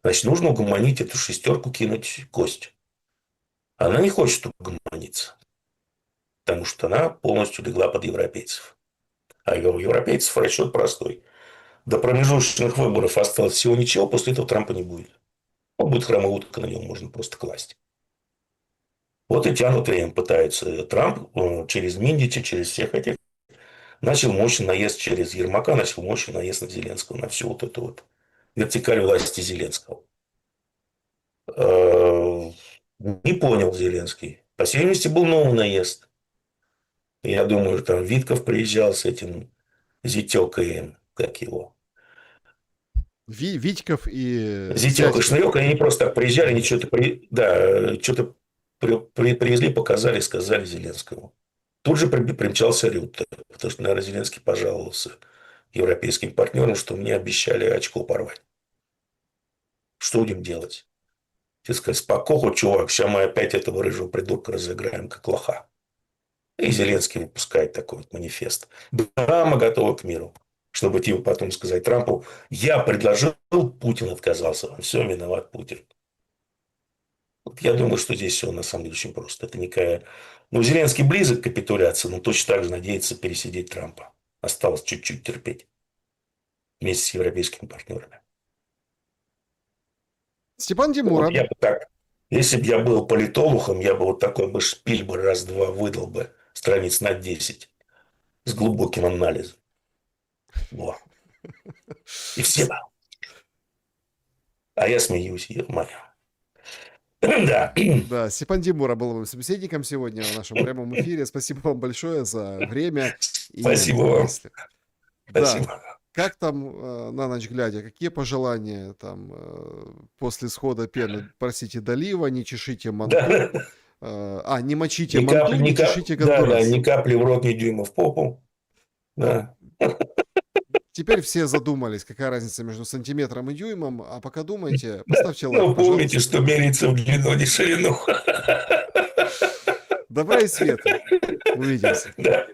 Значит, нужно угомонить эту шестерку, кинуть кость. Она не хочет угомониться. Потому что она полностью легла под европейцев. А у европейцев расчет простой. До промежуточных выборов осталось всего ничего, после этого Трампа не будет. Он будет хромая утка, на него можно просто класть. Вот и тянут время, пытаются. Трамп через Миндича, через всех этих начал мощный наезд через Ермака, начал мощный наезд на Зеленского, на всю вот эту вот вертикаль власти Зеленского. Не понял Зеленский. По всей видимости, был новый наезд. Я думаю, там Витков приезжал с этим Зятёк и как его. Витьков и Зятёк и Дядьков. Шнырёк, они не просто так приезжали, они что-то да, что-то привезли, показали, сказали Зеленскому. Тут же примчался Рютте, потому что, наверное, Зеленский пожаловался европейским партнерам, что мне обещали очко порвать. Что будем делать? Тебе сказать, спокойно, чувак, сейчас мы опять этого рыжего придурка разыграем, как лоха. И Зеленский выпускает такой вот манифест. Да, мы готовы к миру. чтобы типа потом сказать Трампу: я предложил, Путин отказался. Все, виноват Путин. Вот я думаю, что здесь все на самом деле очень просто. Это никакая... Ну, Зеленский близок к капитуляции, но точно так же надеется пересидеть Трампа. Осталось чуть-чуть терпеть вместе с европейскими партнерами. Степан Вот Димура. я бы так, если бы я был политологом, я бы вот такой бы шпиль бы раз-два выдал бы страниц на 10 с глубоким анализом. Во. И все. А я смеюсь, ё-моё. Да. Да, Степан Димура был моим собеседником сегодня в нашем прямом эфире. Спасибо вам большое за время и Спасибо вам. мысли. Да, Спасибо. как там на ночь глядя, какие пожелания там после схода пены? Просите долива, не чешите манту. Да. Не мочите Ни манту, капли, не ни кап- чешите Да, гондурас. ни капли в рот, ни дюйма в попу. Да. Теперь все задумались, какая разница между сантиметром и дюймом. А пока думайте, Да. поставьте лайк, Но помните, пожалуйста. что меряется в длину, не ширину. Добра и света. Увидимся. Да.